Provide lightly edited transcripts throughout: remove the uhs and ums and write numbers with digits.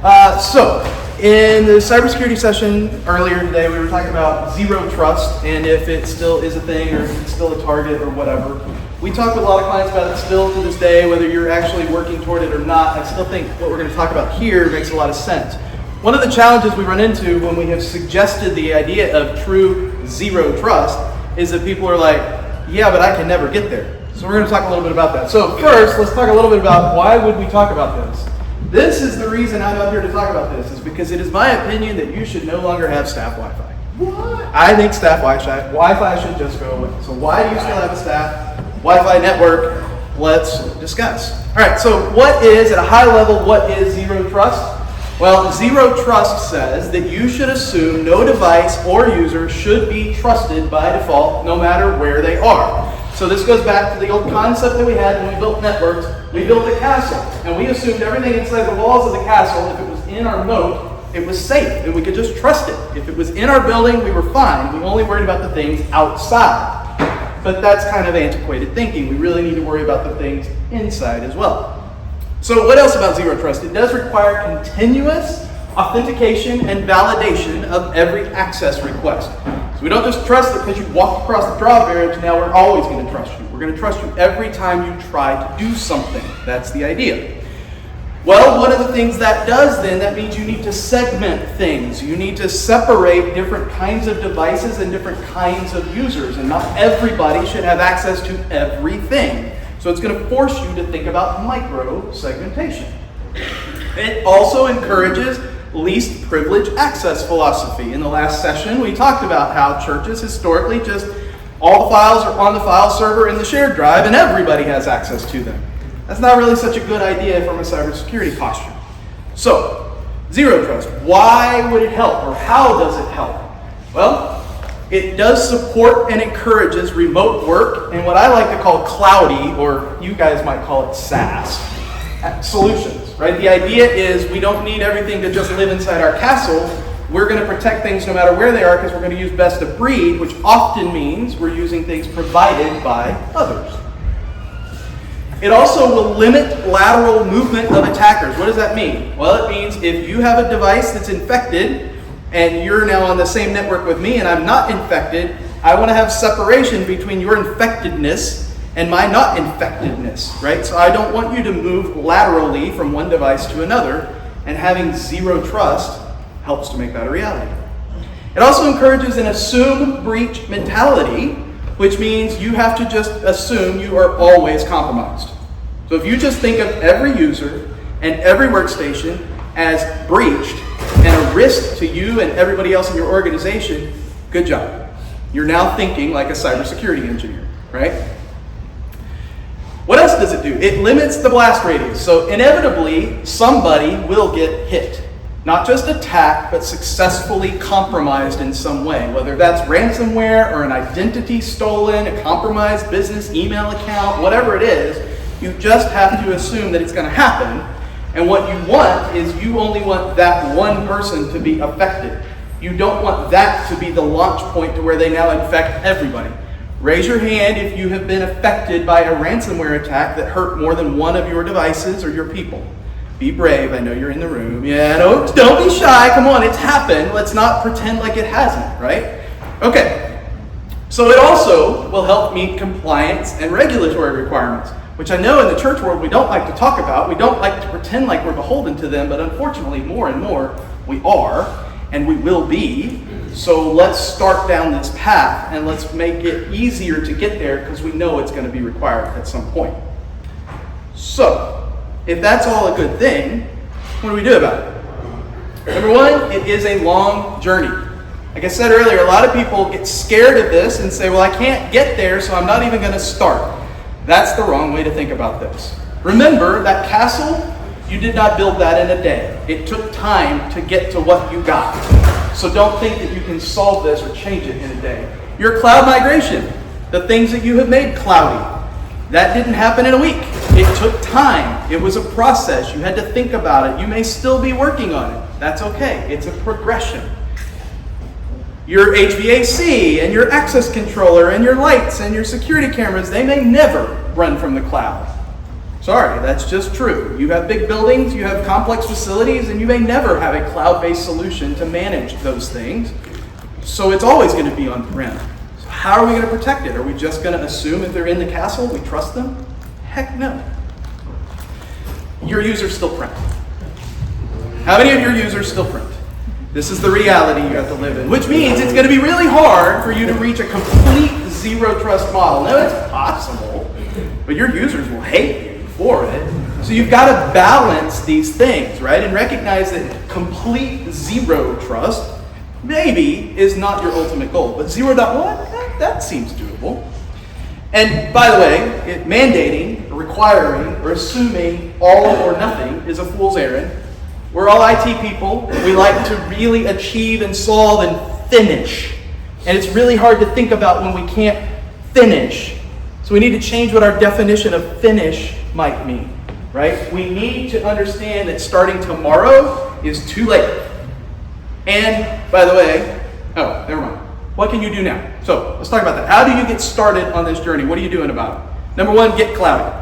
So, in the cybersecurity session earlier today, we were talking about zero trust and if it still is a thing or if it's still a target or whatever. We talk with a lot of clients about it still to this day, whether you're actually working toward it or not. I still think what we're going to talk about here makes a lot of sense. One of the challenges we run into when we have suggested the idea of true zero trust is that people are like, yeah, but I can never get there. So we're going to talk a little bit about that. So first, let's talk a little bit about why would we talk about this. This is the reason I'm up here to talk about this, is because it is my opinion that you should no longer have staff Wi-Fi. What? I think staff Wi-Fi should just go away. So why do you still have a staff Wi-Fi network? Let's discuss. All right, so what is, at a high level, what is zero trust? Well, zero trust says that you should assume no device or user should be trusted by default, no matter where they are. So this goes back to the old concept that we had when we built networks. We built a castle, and we assumed everything inside the walls of the castle, if it was in our moat, it was safe, and we could just trust it. If it was in our building, we were fine. We only worried about the things outside. But that's kind of antiquated thinking. We really need to worry about the things inside as well. So what else about zero trust? It does require continuous authentication and validation of every access request. So we don't just trust that because you walked across the drawbridge, now we're always going to trust you. We're going to trust you every time you try to do something. That's the idea. Well, one of the things that does then, that means you need to segment things. You need to separate different kinds of devices and different kinds of users, and not everybody should have access to everything. So it's going to force you to think about micro-segmentation. It also encourages least privilege access philosophy. In the last session, we talked about how churches historically just, all the files are on the file server in the shared drive and everybody has access to them. That's not really such a good idea from a cybersecurity posture. So, zero trust. Why would it help, or how does it help? Well, it does support and encourages remote work and what I like to call cloudy, or you guys might call it SaaS, solutions, right? The idea is we don't need everything to just live inside our castle. We're going to protect things no matter where they are because we're going to use best of breed, which often means we're using things provided by others. It also will limit lateral movement of attackers. What does that mean? Well, it means if you have a device that's infected and you're now on the same network with me and I'm not infected, I want to have separation between your infectedness and my not infectedness, right? So I don't want you to move laterally from one device to another, and having zero trust helps to make that a reality. It also encourages an assume breach mentality, which means you have to just assume you are always compromised. So if you just think of every user and every workstation as breached and a risk to you and everybody else in your organization, good job. You're now thinking like a cybersecurity engineer, right? What else does it do? It limits the blast radius. So inevitably, somebody will get hit. Not just attacked, but successfully compromised in some way, whether that's ransomware or an identity stolen, a compromised business email account, whatever it is, you just have to assume that it's going to happen. And what you want is you only want that one person to be affected. You don't want that to be the launch point to where they now infect everybody. Raise your hand if you have been affected by a ransomware attack that hurt more than one of your devices or your people. Be brave, I know you're in the room. Yeah, don't be shy, come on, it's happened. Let's not pretend like it hasn't, right? Okay, so it also will help meet compliance and regulatory requirements, which I know in the church world we don't like to talk about. We don't like to pretend like we're beholden to them, but unfortunately more and more we are, and we will be. So let's start down this path and let's make it easier to get there because we know it's going to be required at some point. So, if that's all a good thing, what do we do about it? Number one, it is a long journey. Like I said earlier, a lot of people get scared of this and say, well, I can't get there, so I'm not even going to start. That's the wrong way to think about this. Remember, that castle, you did not build that in a day. It took time to get to what you got. So don't think that you can solve this or change it in a day. Your cloud migration, the things that you have made cloudy, that didn't happen in a week. It took time. It was a process. You had to think about it. You may still be working on it. That's okay. It's a progression. Your HVAC and your access controller and your lights and your security cameras, they may never run from the cloud. Sorry, that's just true. You have big buildings, you have complex facilities, and you may never have a cloud-based solution to manage those things. So it's always going to be on-prem. So how are we going to protect it? Are we just going to assume if they're in the castle, we trust them? Heck no. Your users still print. How many of your users still print? This is the reality you have to live in, which means it's going to be really hard for you to reach a complete zero trust model. Now, it's possible, but your users will hate you for it. So you've got to balance these things, right? And recognize that complete zero trust maybe is not your ultimate goal, but 0.1, that seems doable. And by the way, mandating, requiring, or assuming all or nothing is a fool's errand. We're all IT people. We like to really achieve and solve and finish. And it's really hard to think about when we can't finish. So we need to change what our definition of finish might mean, right? We need to understand that starting tomorrow is too late. And by the way, oh, never mind. What can you do now? So let's talk about that. How do you get started on this journey? What are you doing about it? Number one, get clouded.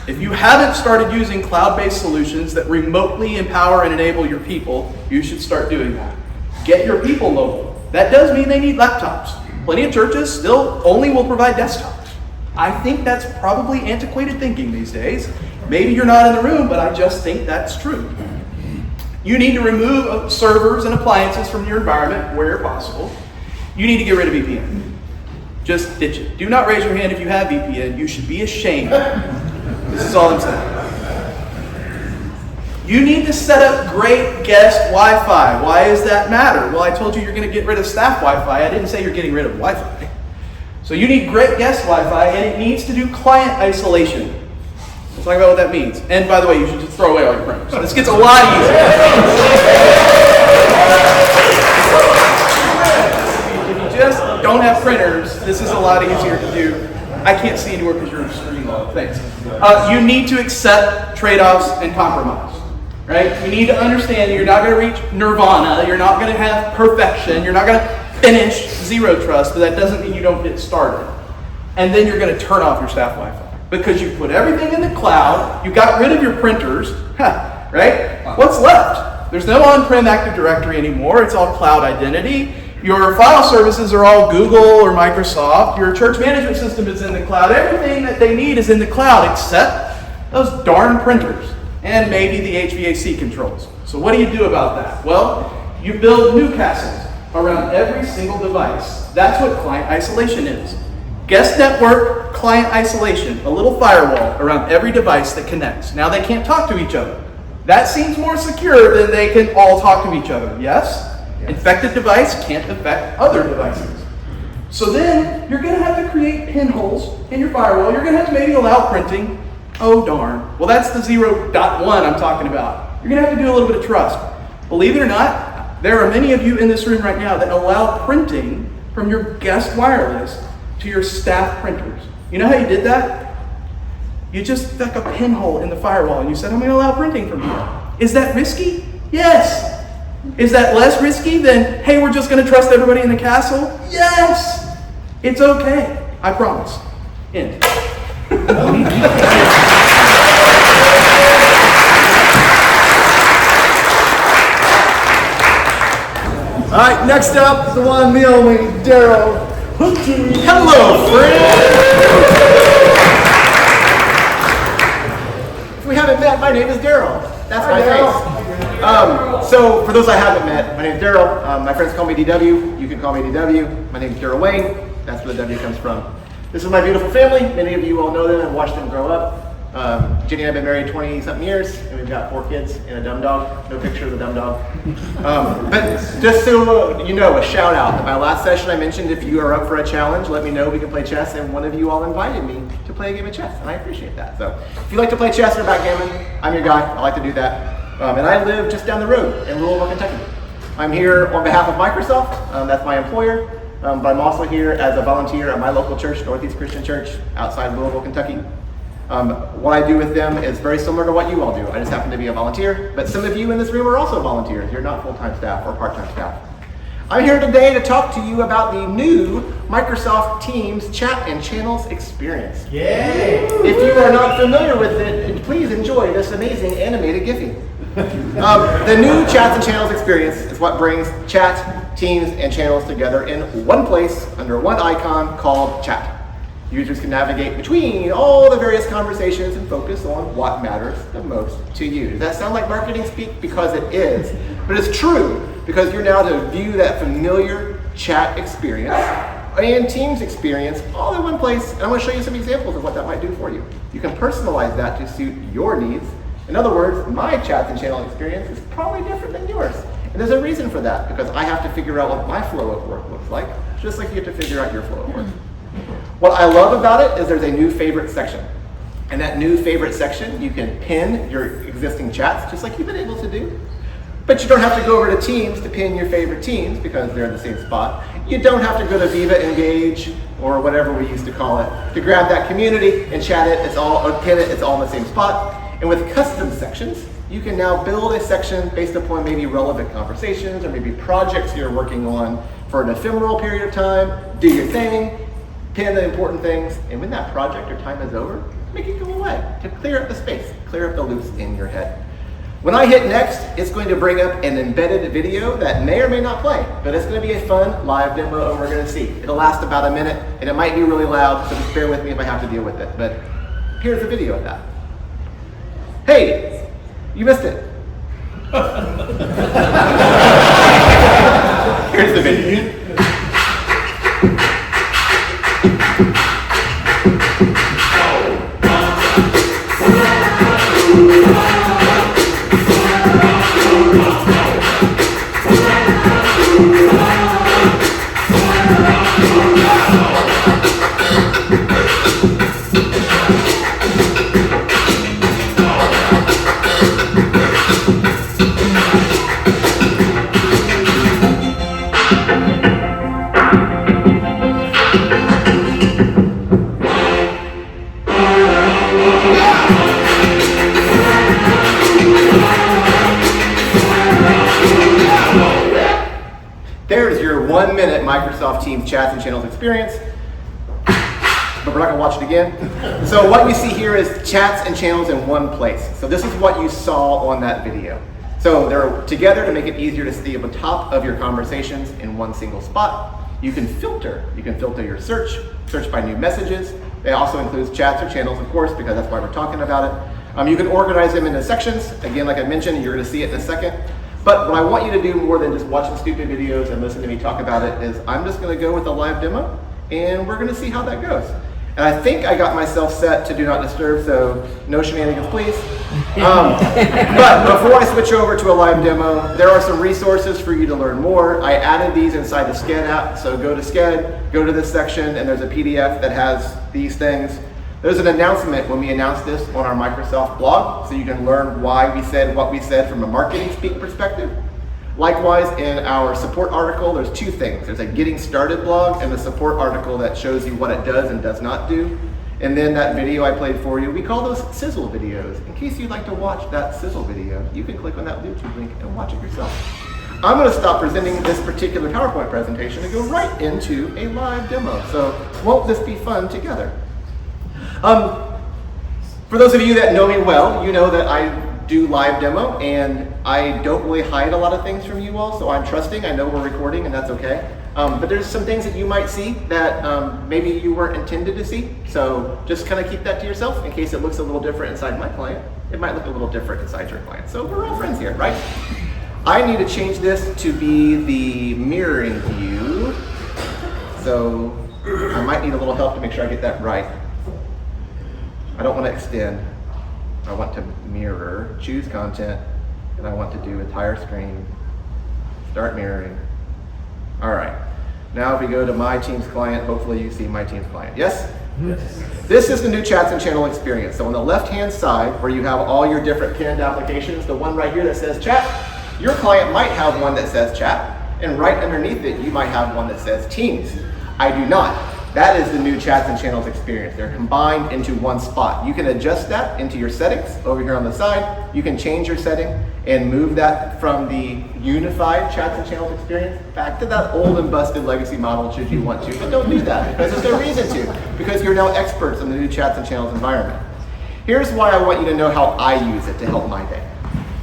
If you haven't started using cloud-based solutions that remotely empower and enable your people, you should start doing that. Get your people mobile. That does mean they need laptops. Plenty of churches still only will provide desktops. I think that's probably antiquated thinking these days. Maybe you're not in the room, but I just think that's true. You need to remove servers and appliances from your environment where possible. You need to get rid of VPN. Just ditch it. Do not raise your hand if you have VPN. You should be ashamed. This is all I'm saying. You need to set up great guest Wi-Fi. Why does that matter? Well, I told you you're going to get rid of staff Wi-Fi. I didn't say you're getting rid of Wi-Fi. So you need great guest Wi-Fi, and it needs to do client isolation. Let's talk about what that means. And by the way, you should just throw away all your printers. This gets a lot easier. If you just don't have printers, this is a lot easier to do. I can't see anywhere because you're screen low. Thanks. You need to accept trade-offs and compromise. Right? You need to understand that you're not going to reach nirvana. You're not going to have perfection. You're not going to finish zero trust, but that doesn't mean you don't get started. And then you're going to turn off your staff Wi-Fi. Because you put everything in the cloud, you got rid of your printers, right? What's left? There's no on-prem Active Directory anymore. It's all cloud identity. Your file services are all Google or Microsoft. Your church management system is in the cloud. Everything that they need is in the cloud except those darn printers and maybe the HVAC controls. So what do you do about that? Well, you build new castles around every single device. That's what client isolation is. Guest network, client isolation, a little firewall around every device that connects. Now they can't talk to each other. That seems more secure than they can all talk to each other, yes? Infected device can't infect other devices. So then you're going to have to create pinholes in your firewall. You're going to have to maybe allow printing. Oh darn. Well, that's the 0.1 I'm talking about. You're going to have to do a little bit of trust. Believe it or not, there are many of you in this room right now that allow printing from your guest wireless to your staff printers. You know how you did that? You just stuck a pinhole in the firewall and you said, I'm going to allow printing from here. Is that risky? Yes. Is that less risky than, hey, we're just going to trust everybody in the castle? Yes. It's okay. I promise. End. All right, next up is the one, the only, Daryl. Hello, friends! If we haven't met, my name is Daryl. That's my face. So, for those I haven't met, my name is Daryl. My friends call me DW. You can call me DW. My name is Daryl Wayne. That's where the W comes from. This is my beautiful family. Many of you all know them and watched them grow up. Jenny and I have been married 20-something years, and we've got 4 kids and a dumb dog. No picture of the dumb dog. But just so you know, a shout out. In my last session I mentioned if you are up for a challenge, let me know, we can play chess, and one of you all invited me to play a game of chess, and I appreciate that. So if you like to play chess or backgammon, I'm your guy. I like to do that. And I live just down the road in Louisville, Kentucky. I'm here on behalf of Microsoft. That's my employer. But I'm also here as a volunteer at my local church, Northeast Christian Church, outside Louisville, Kentucky. What I do with them is very similar to what you all do. I just happen to be a volunteer, but some of you in this room are also volunteers. You're not full-time staff or part-time staff. I'm here today to talk to you about the new Microsoft Teams chat and channels experience. Yay! If you are not familiar with it, please enjoy this amazing animated Giphy. The new chats and channels experience is what brings chat, teams, and channels together in one place under one icon called chat. Users can navigate between all the various conversations and focus on what matters the most to you. Does that sound like marketing speak? Because it is. But it's true, because you're now to view that familiar chat experience and Teams experience all in one place. And I'm going to show you some examples of what that might do for you. You can personalize that to suit your needs. In other words, my chats and channel experience is probably different than yours. And there's a reason for that, because I have to figure out what my flow of work looks like, just like you have to figure out your flow of work. What I love about it is there's a new favorite section. And that new favorite section, you can pin your existing chats, just like you've been able to do. But you don't have to go over to Teams to pin your favorite teams because they're in the same spot. You don't have to go to Viva Engage or whatever we used to call it to grab that community and chat it. It's all, or pin it. It's all in the same spot. And with custom sections, you can now build a section based upon maybe relevant conversations or maybe projects you're working on for an ephemeral period of time. Do your thing, pin the important things, and when that project or time is over, make it go away to clear up the space, clear up the loops in your head. When I hit next, it's going to bring up an embedded video that may or may not play, but it's going to be a fun live demo and we're going to see. It'll last about a minute and it might be really loud, so just bear with me if I have to deal with it. But here's a video of that. Hey, you missed it. Here's the video. There's your 1 minute Microsoft Teams chats and channels experience, but we're not gonna watch it again. So what you see here is chats and channels in one place. So this is what you saw on that video. So they're together to make it easier to stay on top of your conversations in one single spot. You can filter your search by new messages. It also includes chats or channels, of course, because that's why we're talking about it. You can organize them into sections. Again, like I mentioned, you're gonna see it in a second. But what I want you to do more than just watching stupid videos and listen to me talk about it is I'm just going to go with a live demo and we're going to see how that goes. And I think I got myself set to do not disturb, so no shenanigans please. But before I switch over to a live demo, there are some resources for you to learn more. I added these inside the SCED app, so go to SCED, go to this section, and there's a PDF that has these things. There's an announcement when we announced this on our Microsoft blog, so you can learn why we said what we said from a marketing speak perspective. Likewise, in our support article, there's two things. There's a getting started blog and a support article that shows you what it does and does not do. And then that video I played for you, we call those sizzle videos. In case you'd like to watch that sizzle video, you can click on that YouTube link and watch it yourself. I'm going to stop presenting this particular PowerPoint presentation and go right into a live demo. So won't this be fun together? For those of you that know me well, you know that I do live demo and I don't really hide a lot of things from you all, so I'm trusting. I know we're recording and that's okay. But there's some things that you might see that maybe you weren't intended to see. So just kind of keep that to yourself in case it looks a little different inside my client. It might look a little different inside your client. So we're all friends here, right? I need to change this to be the mirroring view. So I might need a little help to make sure I get that right. I don't want to extend. I want to mirror, choose content, and I want to do entire screen, start mirroring. All right. Now if we go to my Teams client, hopefully you see my Teams client. Yes? Yes. This is the new chats and channel experience. So on the left-hand side, where you have all your different pinned applications, the one right here that says chat, your client might have one that says chat, and right underneath it, you might have one that says Teams. I do not. That is the new chats and channels experience. They're combined into one spot. You can adjust that into your settings over here on the side. You can change your setting and move that from the unified chats and channels experience back to that old and busted legacy model should you want to. But don't do that because there's no reason to, because you're now experts in the new chats and channels environment. Here's why I want you to know how I use it to help my day.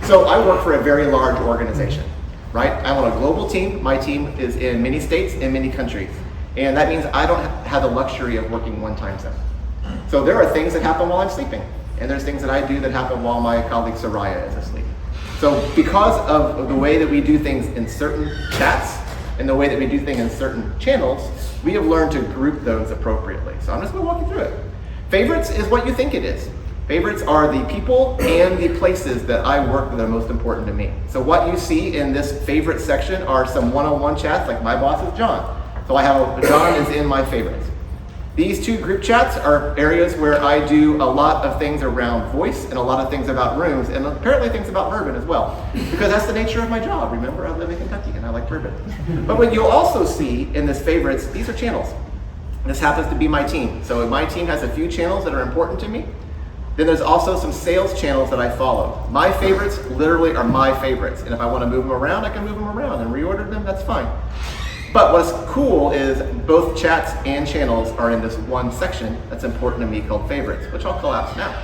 So I work for a very large organization, right? I'm on a global team. My team is in many states and many countries. And that means I don't have the luxury of working one time zone. So there are things that happen while I'm sleeping. And there's things that I do that happen while my colleague Soraya is asleep. So because of the way that we do things in certain chats and the way that we do things in certain channels, we have learned to group those appropriately. So I'm just gonna walk you through it. Favorites is what you think it is. Favorites are the people and the places that I work that are most important to me. So what you see in this favorite section are some one-on-one chats, like my boss is John. So I have, John is in my favorites. These two group chats are areas where I do a lot of things around voice and a lot of things about rooms and apparently things about bourbon as well. Because that's the nature of my job. Remember, I live in Kentucky and I like bourbon. But what you'll also see in this favorites, these are channels. This happens to be my team. So my team has a few channels that are important to me. Then there's also some sales channels that I follow. My favorites literally are my favorites. And if I want to move them around, I can move them around and reorder them, that's fine. But what's cool is both chats and channels are in this one section that's important to me called favorites, which I'll collapse now.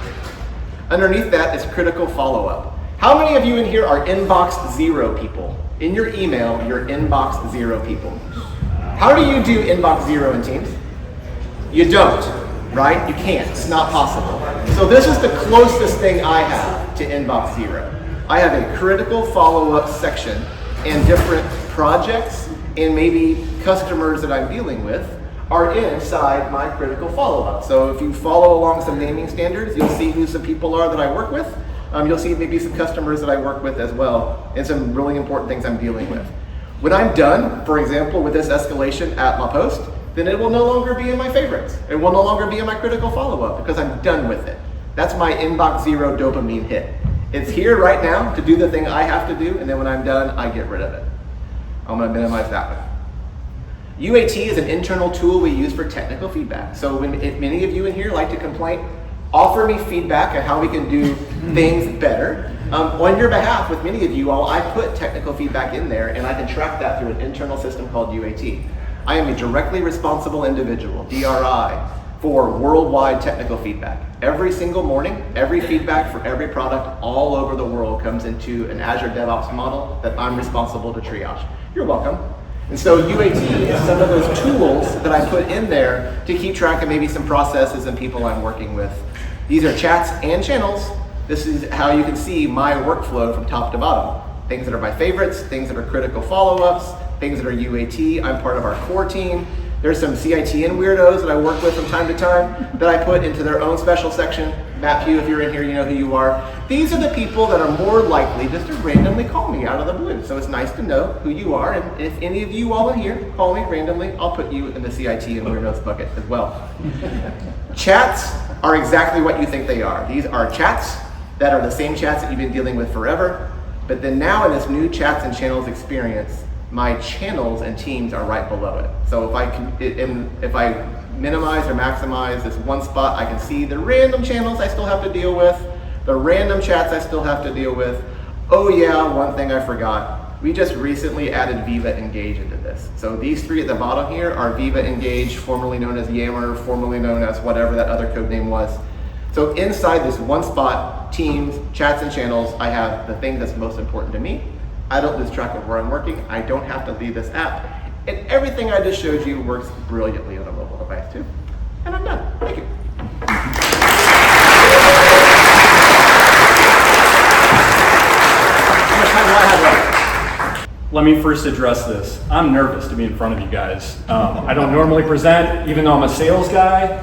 Underneath that is critical follow-up. How many of you in here are inbox 0 people? In your email, you're inbox 0 people. How do you do inbox 0 in Teams? You don't, right? You can't, it's not possible. So this is the closest thing I have to inbox 0. I have a critical follow-up section and different projects and maybe customers that I'm dealing with are inside my critical follow-up. So if you follow along some naming standards, you'll see who some people are that I work with. You'll see maybe some customers that I work with as well, and some really important things I'm dealing with. When I'm done, for example, with this escalation at La Poste, then it will no longer be in my favorites. It will no longer be in my critical follow-up because I'm done with it. That's my inbox 0 dopamine hit. It's here right now to do the thing I have to do, and then when I'm done, I get rid of it. I'm going to minimize that one. UAT is an internal tool we use for technical feedback. So if many of you in here like to complain, offer me feedback on how we can do things better. On your behalf, with many of you all, I put technical feedback in there and I can track that through an internal system called UAT. I am a directly responsible individual, DRI, for worldwide technical feedback. Every single morning, every feedback for every product all over the world comes into an Azure DevOps model that I'm responsible to triage. You're welcome. And so UAT is some of those tools that I put in there to keep track of maybe some processes and people I'm working with. These are chats and channels. This is how you can see my workflow from top to bottom. Things that are my favorites, things that are critical follow-ups, things that are UAT. I'm part of our core team. There's some CITN weirdos that I work with from time to time that I put into their own special section. Matt Pugh, if you're in here, you know who you are. These are the people that are more likely just to randomly call me out of the blue. So it's nice to know who you are. And if any of you all in here call me randomly, I'll put you in the CITN weirdos bucket as well. Chats are exactly what you think they are. These are chats that are the same chats that you've been dealing with forever. But then now in this new chats and channels experience, my channels and teams are right below it. So if I minimize or maximize this one spot, I can see the random channels I still have to deal with, the random chats I still have to deal with. Oh yeah, one thing I forgot. We just recently added Viva Engage into this. So these three at the bottom here are Viva Engage, formerly known as Yammer, formerly known as whatever that other code name was. So inside this one spot, teams, chats, and channels, I have the thing that's most important to me. I don't lose track of where I'm working. I don't have to leave this app. And everything I just showed you works brilliantly on a mobile device too. And I'm done. Thank you. How much time do I have left? Let me first address this. I'm nervous to be in front of you guys. I don't normally present, even though I'm a sales guy.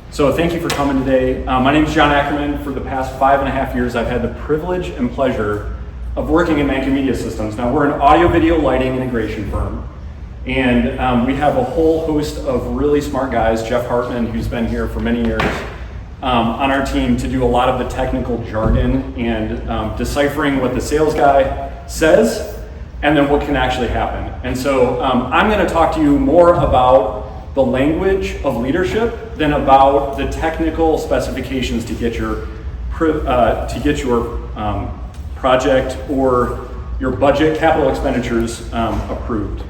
So thank you for coming today. My name is John Ackerman. For the past 5.5 years, I've had the privilege and pleasure of working in Mankin Media Systems. Now we're an audio video lighting integration firm. And we have a whole host of really smart guys, Jeff Hartman, who's been here for many years, on our team to do a lot of the technical jargon and deciphering what the sales guy says and then what can actually happen. And so I'm gonna talk to you more about the language of leadership than about the technical specifications to get your project or your budget capital expenditures approved.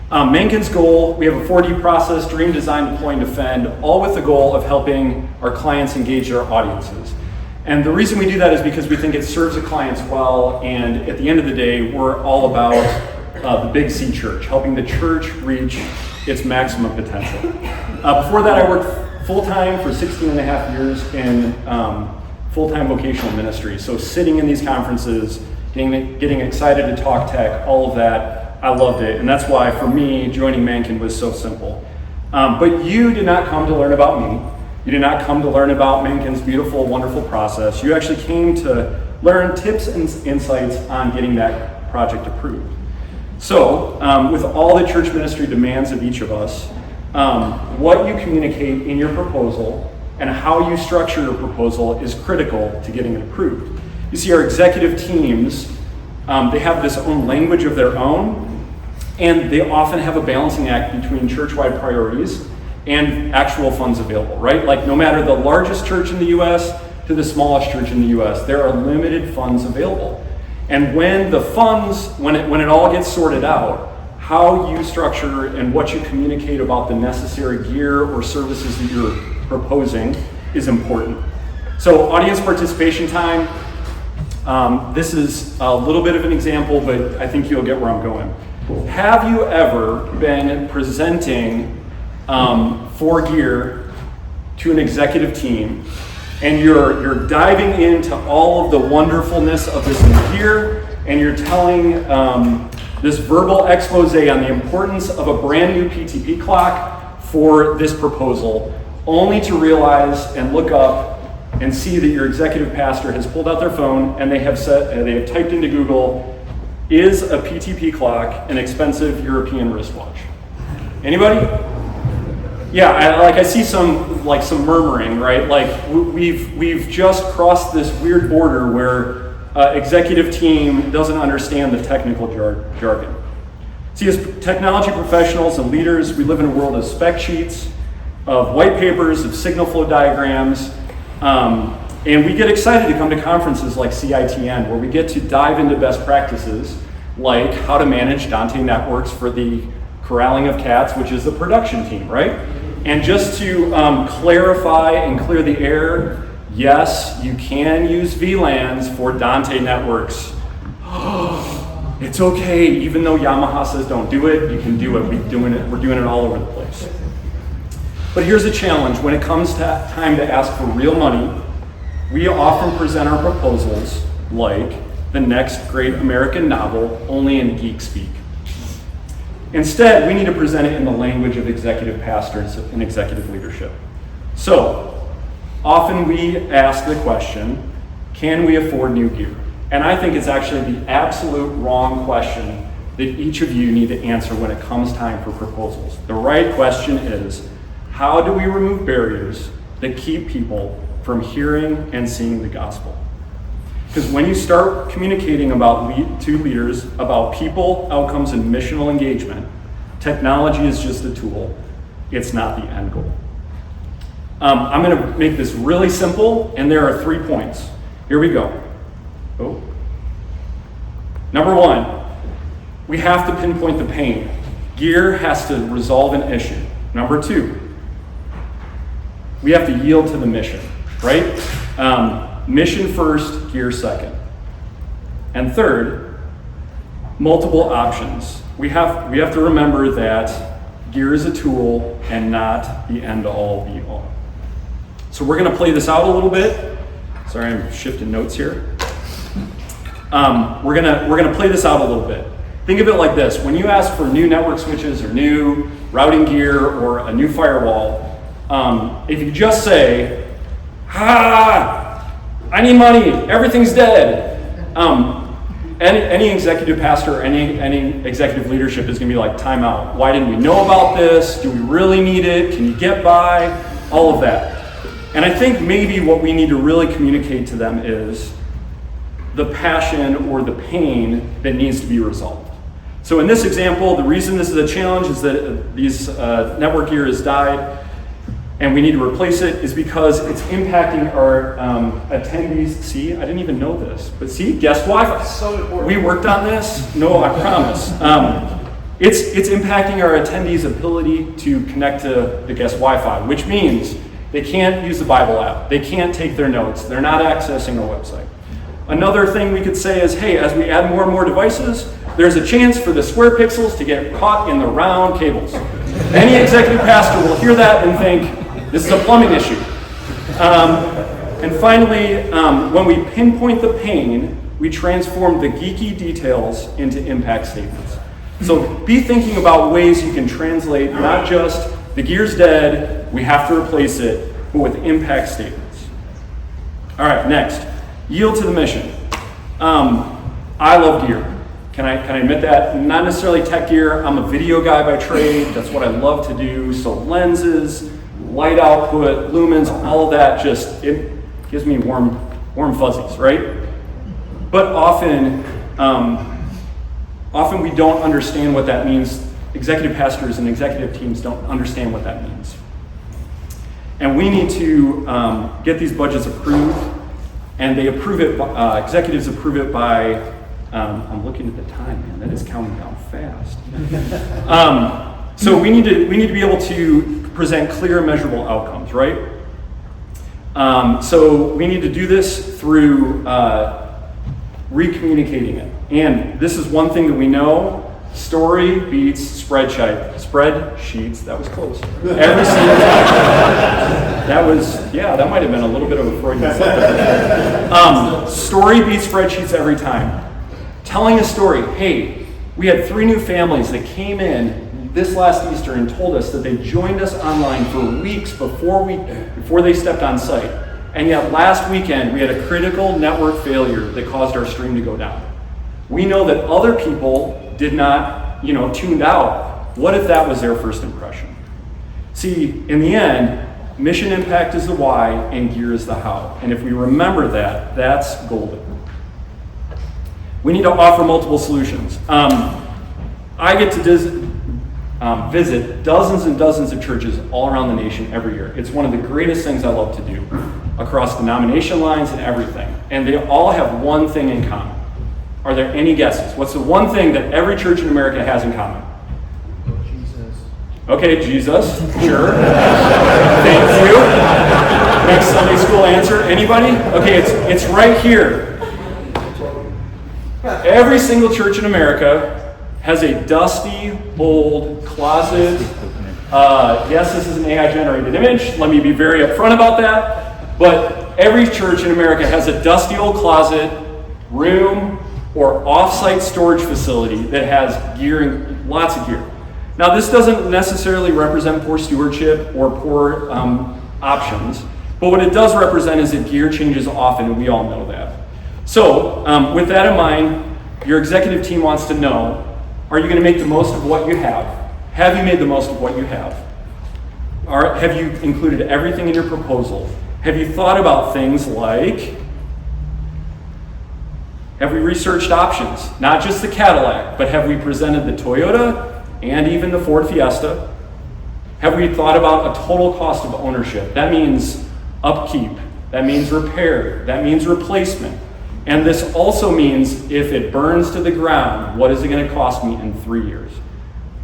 Mankin's goal, we have a 4D process: dream, design, deploy, and defend, all with the goal of helping our clients engage their audiences. And the reason we do that is because we think it serves the clients well, and at the end of the day, we're all about the Big C church, helping the church reach its maximum potential. Before that, I worked full-time for 16 and a half years in full-time vocational ministry. So sitting in these conferences, getting excited to talk tech, all of that, I loved it. And that's why, for me, joining Mankin was so simple. But you did not come to learn about me. You did not come to learn about Mankin's beautiful, wonderful process. You actually came to learn tips and insights on getting that project approved. So, with all the church ministry demands of each of us, what you communicate in your proposal and how you structure your proposal is critical to getting it approved. You see, our executive teams, they have this own language of their own, and they often have a balancing act between church-wide priorities and actual funds available, right? Like, no matter the largest church in the US to the smallest church in the US, there are limited funds available. And when the funds, when it all gets sorted out, how you structure and what you communicate about the necessary gear or services that you're proposing is important. So, audience participation time. This is a little bit of an example, but I think you'll get where I'm going. Have you ever been presenting for gear to an executive team, and you're diving into all of the wonderfulness of this new gear, and you're telling this verbal expose on the importance of a brand new PTP clock for this proposal, only to realize and look up and see that your executive pastor has pulled out their phone and they have typed into Google, "Is a PTP clock an expensive European wristwatch?" Anybody? Yeah, I see some murmuring, right? Like we've just crossed this weird border where executive team doesn't understand the technical jargon. See, as technology professionals and leaders, we live in a world of spec sheets, of white papers, of signal flow diagrams, and we get excited to come to conferences like CITN, where we get to dive into best practices, like how to manage Dante networks for the corralling of cats, which is the production team, right? And just to clarify and clear the air, yes, you can use VLANs for Dante networks. It's okay, even though Yamaha says don't do it, you can do it. We're doing it all over the place. But here's the challenge. When it comes to time to ask for real money, we often present our proposals like the next great American novel, only in geek speak. Instead, we need to present it in the language of executive pastors and executive leadership. So, often we ask the question, can we afford new gear? And I think it's actually the absolute wrong question that each of you need to answer when it comes time for proposals. The right question is, how do we remove barriers that keep people from hearing and seeing the gospel? Because when you start communicating to leaders about people, outcomes, and missional engagement, technology is just a tool. It's not the end goal. I'm going to make this really simple, and there are 3 points. Here we go. Number 1, we have to pinpoint the pain. Gear has to resolve an issue. Number 2, we have to yield to the mission, right? Mission first, gear second. And third, multiple options. We have to remember that gear is a tool and not the end-all be-all. So we're going to play this out a little bit. Sorry, I'm shifting notes here. We're gonna play this out a little bit. Think of it like this: when you ask for new network switches or new routing gear or a new firewall, if you just say, I need money, everything's dead. Any executive pastor, any executive leadership is gonna be like, time out. Why didn't we know about this? Do we really need it? Can you get by? All of that. And I think maybe what we need to really communicate to them is the passion or the pain that needs to be resolved. So in this example, the reason this is a challenge is that these network gear has died and we need to replace it is because it's impacting our attendees. See, I didn't even know this, but see, guest Wi-Fi. So important. We worked on this. No, I promise. It's impacting our attendees' ability to connect to the guest Wi-Fi, which means they can't use the Bible app. They can't take their notes. They're not accessing our website. Another thing we could say is, hey, as we add more and more devices, there's a chance for the square pixels to get caught in the round cables. Any executive pastor will hear that and think, this is a plumbing issue. And finally, when we pinpoint the pain, we transform the geeky details into impact statements. So be thinking about ways you can translate not just the gear's dead, we have to replace it, but with impact statements. All right, next, yield to the mission. I love gear. Can I admit that? Not necessarily tech gear. I'm a video guy by trade. That's what I love to do. So lenses, light output, lumens, all of that it gives me warm fuzzies, right? But often we don't understand what that means. Executive pastors and executive teams don't understand what that means. And we need to get these budgets approved, and they approve it, executives approve it by, I'm looking at the time, man, that is counting down fast. So we need to be able to present clear and measurable outcomes, right? So we need to do this through recommunicating it. And this is one thing that we know, story beats spreadsheets, that was close. Every single time. That might have been a little bit of a Freudian slip. Story beats spreadsheets every time. Telling a story, hey, we had 3 new families that came in this last Easter and told us that they joined us online for weeks before they stepped on site. And yet last weekend we had a critical network failure that caused our stream to go down. We know that other people did not, tuned out. What if that was their first impression? See, in the end, mission impact is the why and gear is the how. And if we remember that, that's golden. We need to offer multiple solutions. I get to visit dozens and dozens of churches all around the nation every year. It's one of the greatest things I love to do across denomination lines and everything. And they all have one thing in common. Are there any guesses? What's the one thing that every church in America has in common? Jesus. Okay, Jesus, sure. Thank you. Next Sunday school answer, anybody? Okay, it's right here. Every single church in America has a dusty, old closet. Yes, this is an AI-generated image. Let me be very upfront about that. But every church in America has a dusty old closet, room, or off-site storage facility that has gear, lots of gear. Now, this doesn't necessarily represent poor stewardship or poor options, but what it does represent is that gear changes often, and we all know that. So, with that in mind, your executive team wants to know, are you going to make the most of what you have? Have you made the most of what you have? Have you included everything in your proposal? Have you thought about things like, have we researched options? Not just the Cadillac, but have we presented the Toyota and even the Ford Fiesta? Have we thought about a total cost of ownership? That means upkeep, that means repair, that means replacement. And this also means if it burns to the ground, what is it going to cost me in 3 years?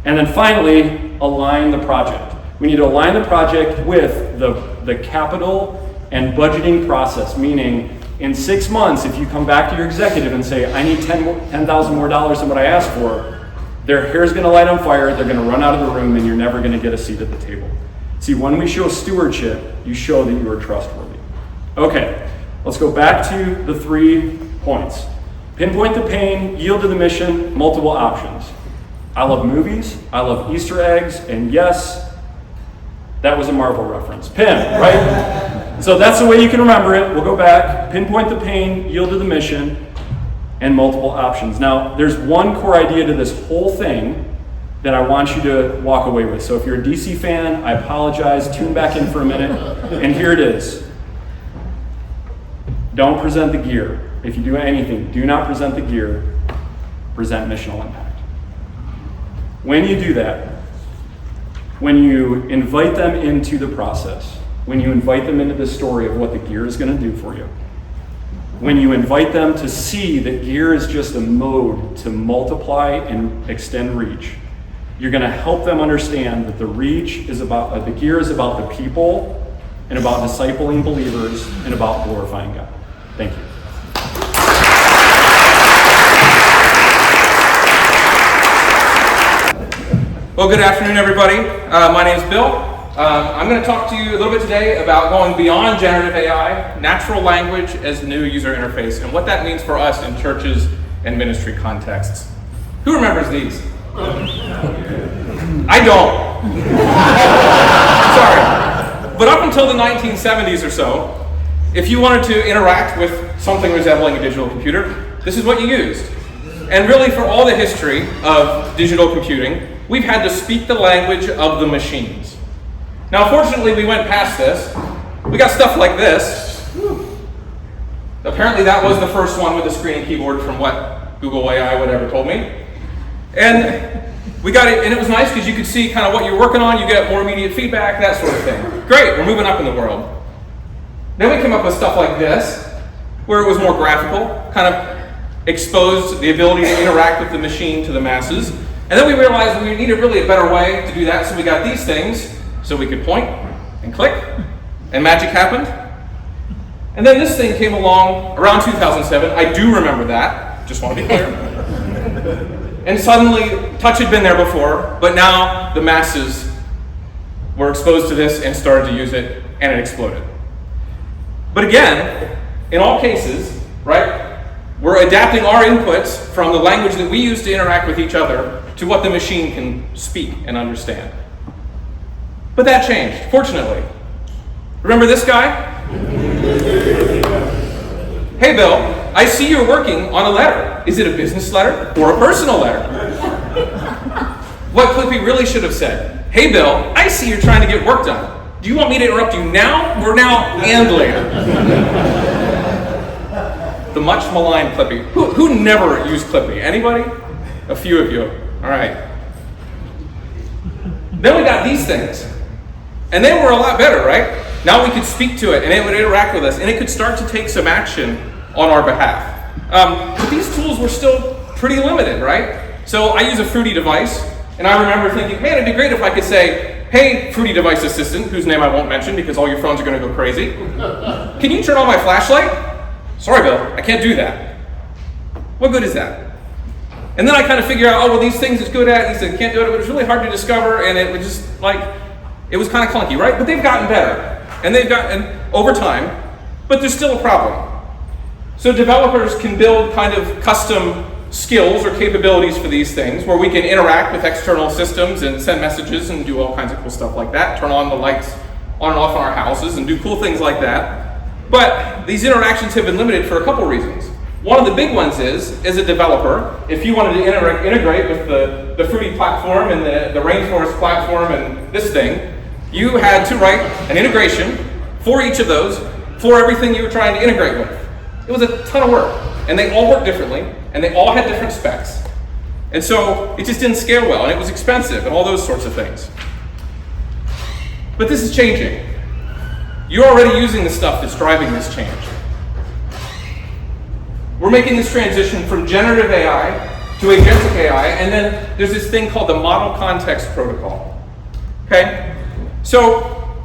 And then finally, align the project. We need to align the project with the capital and budgeting process, meaning in 6 months, if you come back to your executive and say, I need $10,000 more than what I asked for, their hair's going to light on fire, they're going to run out of the room, and you're never going to get a seat at the table. See, when we show stewardship, you show that you are trustworthy. Okay, let's go back to the 3 points. Pinpoint the pain, yield to the mission, multiple options. I love movies, I love Easter eggs, and yes, that was a Marvel reference. PIM, right? So that's the way you can remember it. We'll go back, pinpoint the pain, yield to the mission, and multiple options. Now, there's one core idea to this whole thing that I want you to walk away with. So if you're a DC fan, I apologize, tune back in for a minute, and here it is. Don't present the gear. If you do anything, do not present the gear, present missional impact. When you do that, when you invite them into the process, when you invite them into the story of what the gear is going to do for you, when you invite them to see that gear is just a mode to multiply and extend reach, you're going to help them understand that the gear is about the people and about discipling believers and about glorifying God. Thank you. Well, good afternoon, everybody. My name is Bill. I'm going to talk to you a little bit today about going beyond generative AI, natural language as the new user interface, and what that means for us in churches and ministry contexts. Who remembers these? I don't. Sorry. But up until the 1970s or so, if you wanted to interact with something resembling a digital computer, this is what you used. And really, for all the history of digital computing, we've had to speak the language of the machines. Now, fortunately, we went past this. We got stuff like this. Apparently, that was the first one with a screen and keyboard from what Google AI, whatever, told me. And we got it, and it was nice because you could see kind of what you're working on. You get more immediate feedback, that sort of thing. Great, we're moving up in the world. Then we came up with stuff like this, where it was more graphical, kind of exposed the ability to interact with the machine to the masses. And then we realized we needed really a better way to do that, so we got these things, so we could point and click, and magic happened. And then this thing came along around 2007. I do remember that, just want to be clear. And suddenly, touch had been there before, but now the masses were exposed to this and started to use it, and it exploded. But again, in all cases, right, we're adapting our inputs from the language that we use to interact with each other to what the machine can speak and understand. But that changed, fortunately. Remember this guy? Hey, Bill, I see you're working on a letter. Is it a business letter or a personal letter? What Clippy really should have said, hey, Bill, I see you're trying to get work done. Do you want me to interrupt you now or now and later? The much maligned Clippy. Who never used Clippy? Anybody? A few of you. All right. Then we got these things. And they were a lot better, right? Now we could speak to it and it would interact with us and it could start to take some action on our behalf. But these tools were still pretty limited, right? So I use a Fruity device and I remember thinking, man, it'd be great if I could say, hey, Fruity device assistant, whose name I won't mention because all your phones are going to go crazy. Can you turn on my flashlight? Sorry, Bill, I can't do that. What good is that? And then I kind of figure out, oh, well, these things it's good at, these things can't do it. It was really hard to discover, and it was just like, it was kind of clunky, right? But they've gotten better, and they've gotten over time, but there's still a problem. So developers can build kind of custom skills or capabilities for these things, where we can interact with external systems and send messages and do all kinds of cool stuff like that, turn on the lights on and off in our houses and do cool things like that. But these interactions have been limited for a couple reasons. One of the big ones is, as a developer, if you wanted to integrate with the Fruity platform and the Rainforest platform and this thing, you had to write an integration for each of those for everything you were trying to integrate with. It was a ton of work, and they all worked differently, and they all had different specs. And so it just didn't scale well, and it was expensive, and all those sorts of things. But this is changing. You're already using the stuff that's driving this change. We're making this transition from generative AI to agentic AI, and then there's this thing called the Model Context Protocol. Okay? So,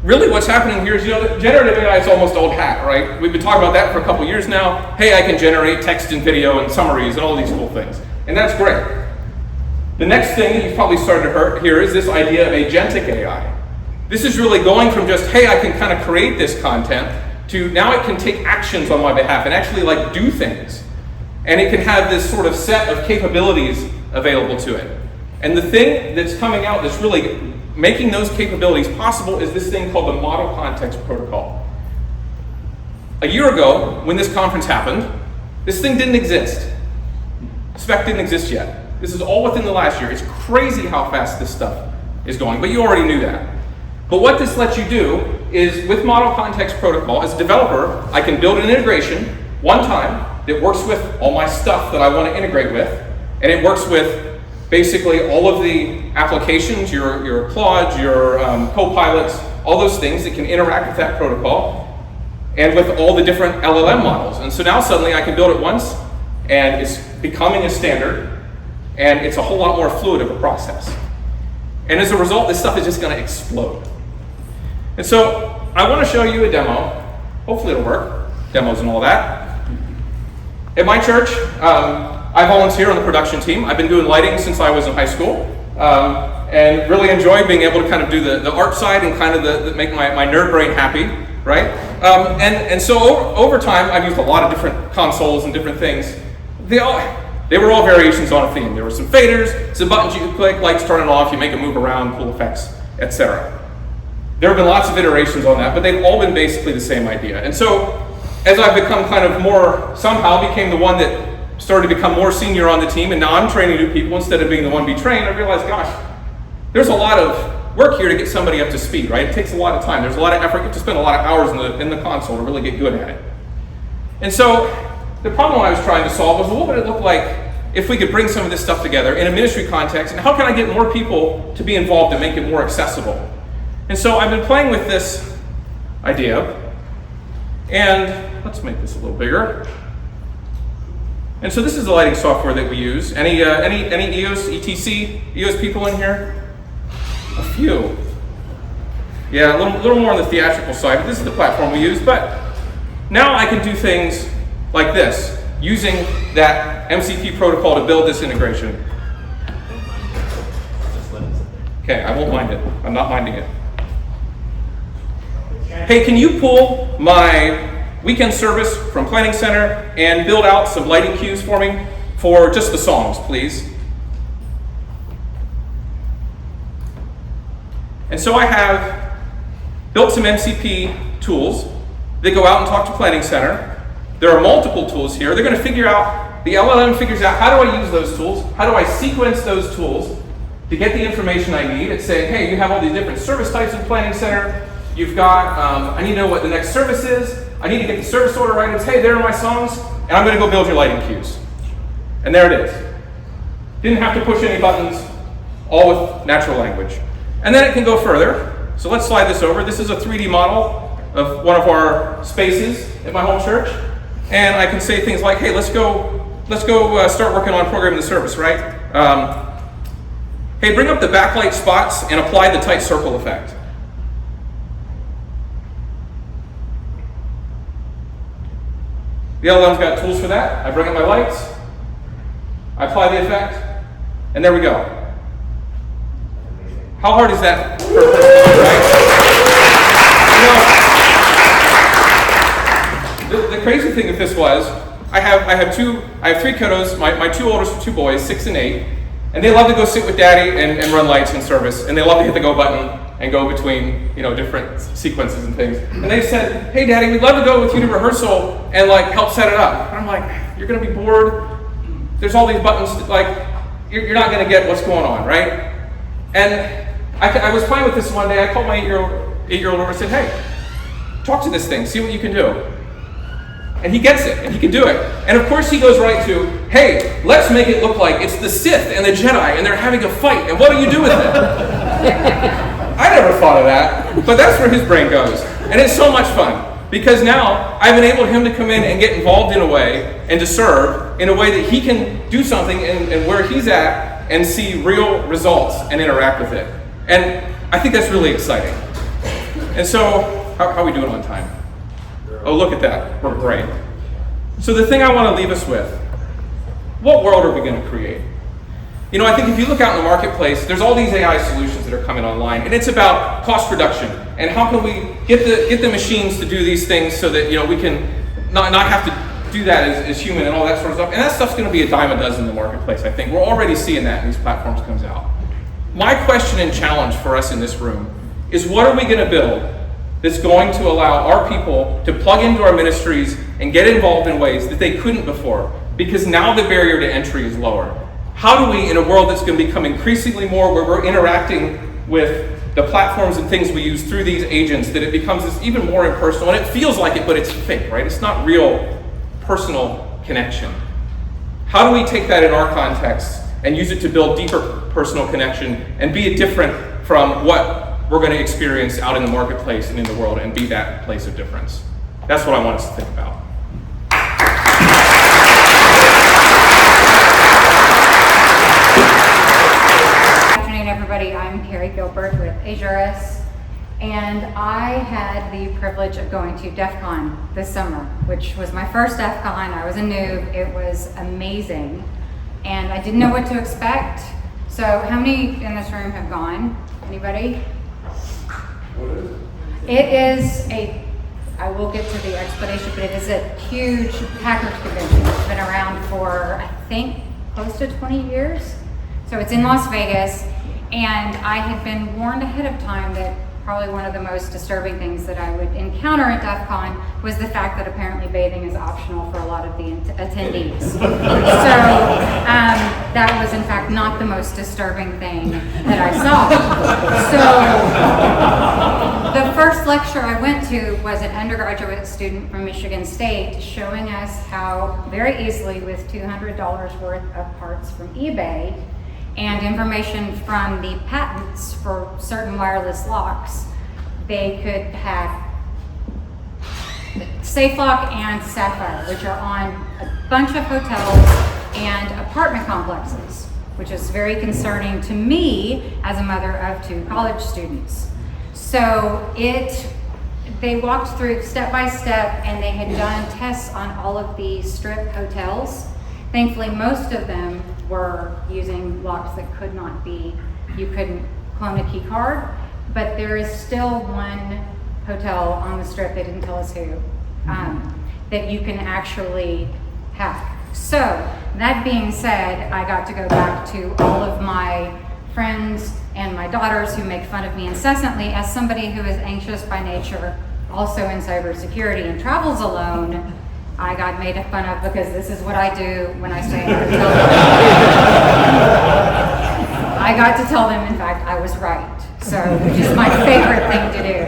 really what's happening here is, generative AI is almost old hat, right? We've been talking about that for a couple years now. Hey, I can generate text and video and summaries and all these cool things. And that's great. The next thing that you've probably started to hear is this idea of agentic AI. This is really going from just, hey, I can kind of create this content, to now it can take actions on my behalf and actually like do things. And it can have this sort of set of capabilities available to it. And the thing that's coming out that's really making those capabilities possible is this thing called the Model Context Protocol. A year ago, when this conference happened, this thing didn't exist. Spec didn't exist yet. This is all within the last year. It's crazy how fast this stuff is going, but you already knew that. But what this lets you do is, with Model Context Protocol, as a developer, I can build an integration one time that works with all my stuff that I want to integrate with, and it works with basically all of the applications, your Claude, your co-pilots, all those things that can interact with that protocol and with all the different LLM models. And so now suddenly I can build it once and it's becoming a standard and it's a whole lot more fluid of a process. And as a result, this stuff is just going to explode. And so I want to show you a demo. Hopefully it'll work, demos and all that. At my church, I volunteer on the production team. I've been doing lighting since I was in high school, and really enjoy being able to kind of do the art side and kind of make my nerd brain happy, right? And so over time, I've used a lot of different consoles and different things. They were all variations on a theme. There were some faders, some buttons you could click, lights turn and off, you make it move around, cool effects, etc. There have been lots of iterations on that, but they've all been basically the same idea. And so as I've become kind of more, somehow became the one that started to become more senior on the team, and now I'm training new people instead of being the one to be trained, I realized, gosh, there's a lot of work here to get somebody up to speed, right? It takes a lot of time. There's a lot of effort. You have to spend a lot of hours in the console to really get good at it. And so the problem I was trying to solve was, what would it look like if we could bring some of this stuff together in a ministry context, and how can I get more people to be involved and make it more accessible? And so I've been playing with this idea, and let's make this a little bigger. And so this is the lighting software that we use. Any EOS, ETC, EOS people in here? A few. Yeah, a little more on the theatrical side, but this is the platform we use. But now I can do things like this, using that MCP protocol to build this integration. Okay, I won't mind it. I'm not minding it. Hey, can you pull my weekend service from Planning Center and build out some lighting cues for me for just the songs, please? And so I have built some MCP tools that go out and talk to Planning Center. There are multiple tools here. They're going to figure out, the LLM figures out, how do I use those tools? How do I sequence those tools to get the information I need? It's saying, hey, you have all these different service types in Planning Center. You've got, I need to know what the next service is. I need to get the service order items. Hey, there are my songs. And I'm going to go build your lighting cues. And there it is. Didn't have to push any buttons, all with natural language. And then it can go further. So let's slide this over. This is a 3D model of one of our spaces at my home church. And I can say things like, hey, let's go start working on programming the service, right? Hey, bring up the backlight spots and apply the tight circle effect. The LLM's got tools for that. I bring up my lights, I apply the effect, and there we go. How hard is that per person, right? You know, the crazy thing with this was, I have three kiddos, my two oldest two boys, 6 and 8, and they love to go sit with daddy and run lights in service, and they love to hit the go button and go between, you know, different sequences and things. And they said, hey daddy, we'd love to go with you to rehearsal and like help set it up. And I'm like, you're gonna be bored. There's all these buttons, like, you're not gonna get what's going on, right? And I was playing with this one day. I called my 8-year-old over and said, hey, talk to this thing, see what you can do. And he gets it, and he can do it. And of course he goes right to, hey, let's make it look like it's the Sith and the Jedi and they're having a fight, and what do you do with it? I never thought of that, but that's where his brain goes. And it's so much fun, because now I've enabled him to come in and get involved in a way, and to serve in a way that he can do something and where he's at and see real results and interact with it. And I think that's really exciting. And so, how are we doing on time? Oh, look at that, we're great. So the thing I want to leave us with, what world are we going to create? You know, I think if you look out in the marketplace, there's all these AI solutions that are coming online, and it's about cost reduction and how can we get the machines to do these things so that, you know, we can not have to do that as human and all that sort of stuff. And that stuff's going to be a dime a dozen in the marketplace, I think. We're already seeing that in these platforms comes out. My question and challenge for us in this room is, what are we going to build that's going to allow our people to plug into our ministries and get involved in ways that they couldn't before? Because now the barrier to entry is lower. How do we, in a world that's going to become increasingly more where we're interacting with the platforms and things we use through these agents, that it becomes this even more impersonal, and it feels like it, but it's fake, right? It's not real personal connection. How do we take that in our context and use it to build deeper personal connection and be different from what we're going to experience out in the marketplace and in the world, and be that place of difference. That's what I want us to think about. Good afternoon, everybody. I'm Carrie Gilbert with Azuris, and I had the privilege of going to DEF CON this summer, which was my first DEF CON. I was a noob. It was amazing, and I didn't know what to expect. So how many in this room have gone? Anybody? What is it? It is I will get to the explanation, but it is a huge hackers convention. It's been around for, I think, close to 20 years. So it's in Las Vegas, and I had been warned ahead of time that probably one of the most disturbing things that I would encounter at DEF CON was the fact that apparently bathing is optional for a lot of the attendees. So that was in fact not the most disturbing thing that I saw. So the first lecture I went to was an undergraduate student from Michigan State showing us how very easily with $200 worth of parts from eBay and information from the patents for certain wireless locks, they could hack SafeLock and Sapphire, which are on a bunch of hotels and apartment complexes, which is very concerning to me as a mother of 2 college students. So they walked through step by step, and they had done tests on all of the strip hotels. Thankfully, most of them were using locks that you couldn't clone a key card, but there is still one hotel on the strip, they didn't tell us who, that you can actually hack. So that being said, I got to go back to all of my friends and my daughters who make fun of me incessantly as somebody who is anxious by nature, also in cybersecurity and travels alone. I got made fun of because this is what I do when I stay in a hotel. I got to tell them, in fact, I was right. So, which is my favorite thing to do.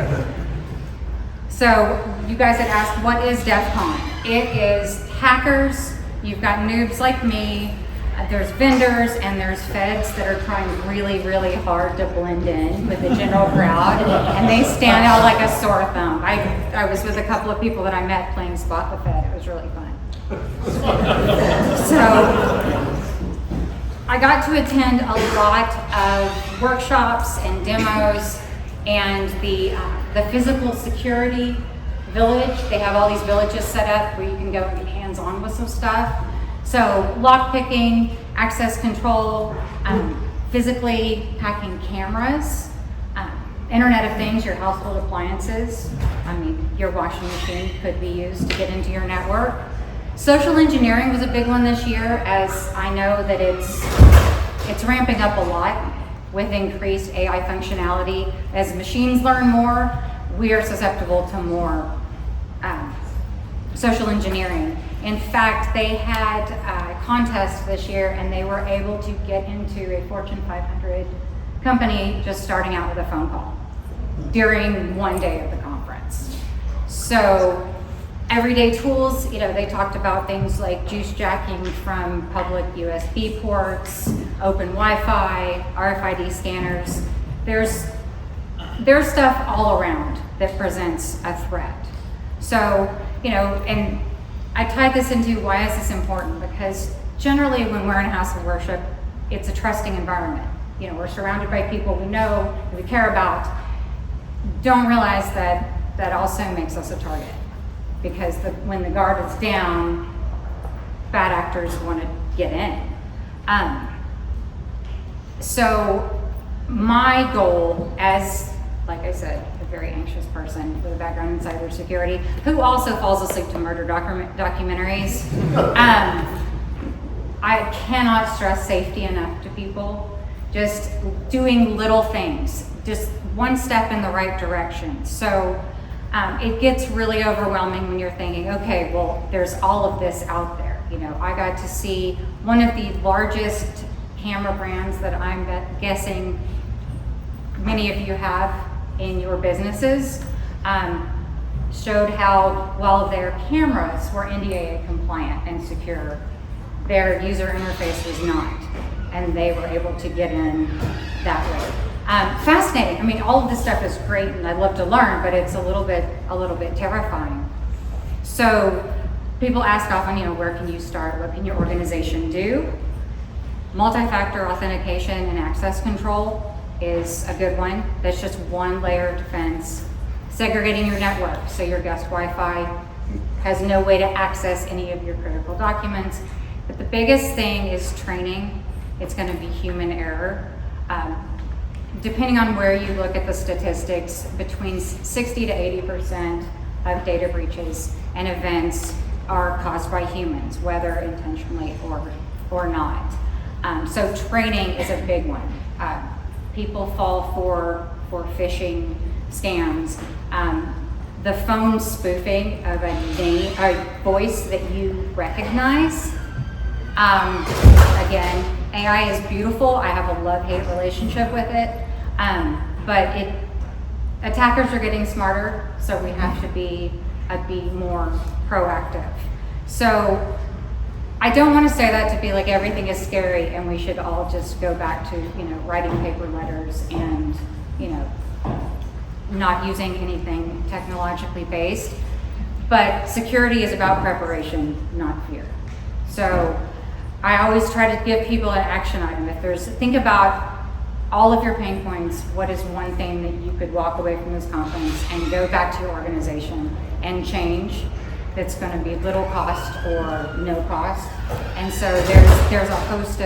So, you guys had asked, what is DEF CON? It is hackers. You've got noobs like me. There's vendors and there's feds that are trying really, really hard to blend in with the general crowd, and they stand out like a sore thumb. I was with a couple of people that I met playing Spot the Fed. It was really fun. So I got to attend a lot of workshops and demos, and the physical security village. They have all these villages set up where you can go and get hands-on with some stuff. So lock picking, access control, physically hacking cameras, Internet of Things, your household appliances. I mean, your washing machine could be used to get into your network. Social engineering was a big one this year, as I know that it's ramping up a lot with increased AI functionality. As machines learn more, we are susceptible to more social engineering. In fact, they had a contest this year, and they were able to get into a Fortune 500 company just starting out with a phone call during one day of the conference. So everyday tools, they talked about things like juice jacking from public USB ports, open Wi-Fi, RFID scanners. There's stuff all around that presents a threat. So, and I tied this into why is this important? Because generally when we're in a house of worship, it's a trusting environment. We're surrounded by people we know, that we care about. Don't realize that also makes us a target. Because when the guard is down, bad actors want to get in. So my goal as, like I said, a very anxious person with a background in cybersecurity, who also falls asleep to murder documentaries. I cannot stress safety enough to people. Just doing little things, just one step in the right direction. So it gets really overwhelming when you're thinking, okay, well, there's all of this out there. I got to see one of the largest camera brands that I'm guessing many of you have in your businesses, showed how, while their cameras were NDAA compliant and secure, their user interface was not. and they were able to get in that way. Fascinating. I mean, all of this stuff is great, and I'd love to learn, but it's a little bit terrifying. So people ask often, where can you start? What can your organization do? Multi-factor authentication and access control is a good one. That's just one layer of defense. Segregating your network, so your guest Wi-Fi has no way to access any of your critical documents. But the biggest thing is training. It's going to be human error. Depending on where you look at the statistics, between 60 to 80% of data breaches and events are caused by humans, whether intentionally or not. So training is a big one. People fall for phishing scams. The phone spoofing of a voice that you recognize. Again, AI is beautiful. I have a love-hate relationship with it. But attackers are getting smarter, so we have to be more proactive. So I don't want to say that to be like everything is scary and we should all just go back to writing paper letters and not using anything technologically based. But security is about preparation, not fear. So I always try to give people an action item. Think about all of your pain points. What is one thing that you could walk away from this conference and go back to your organization and change that's going to be little cost or no cost? And so there's a host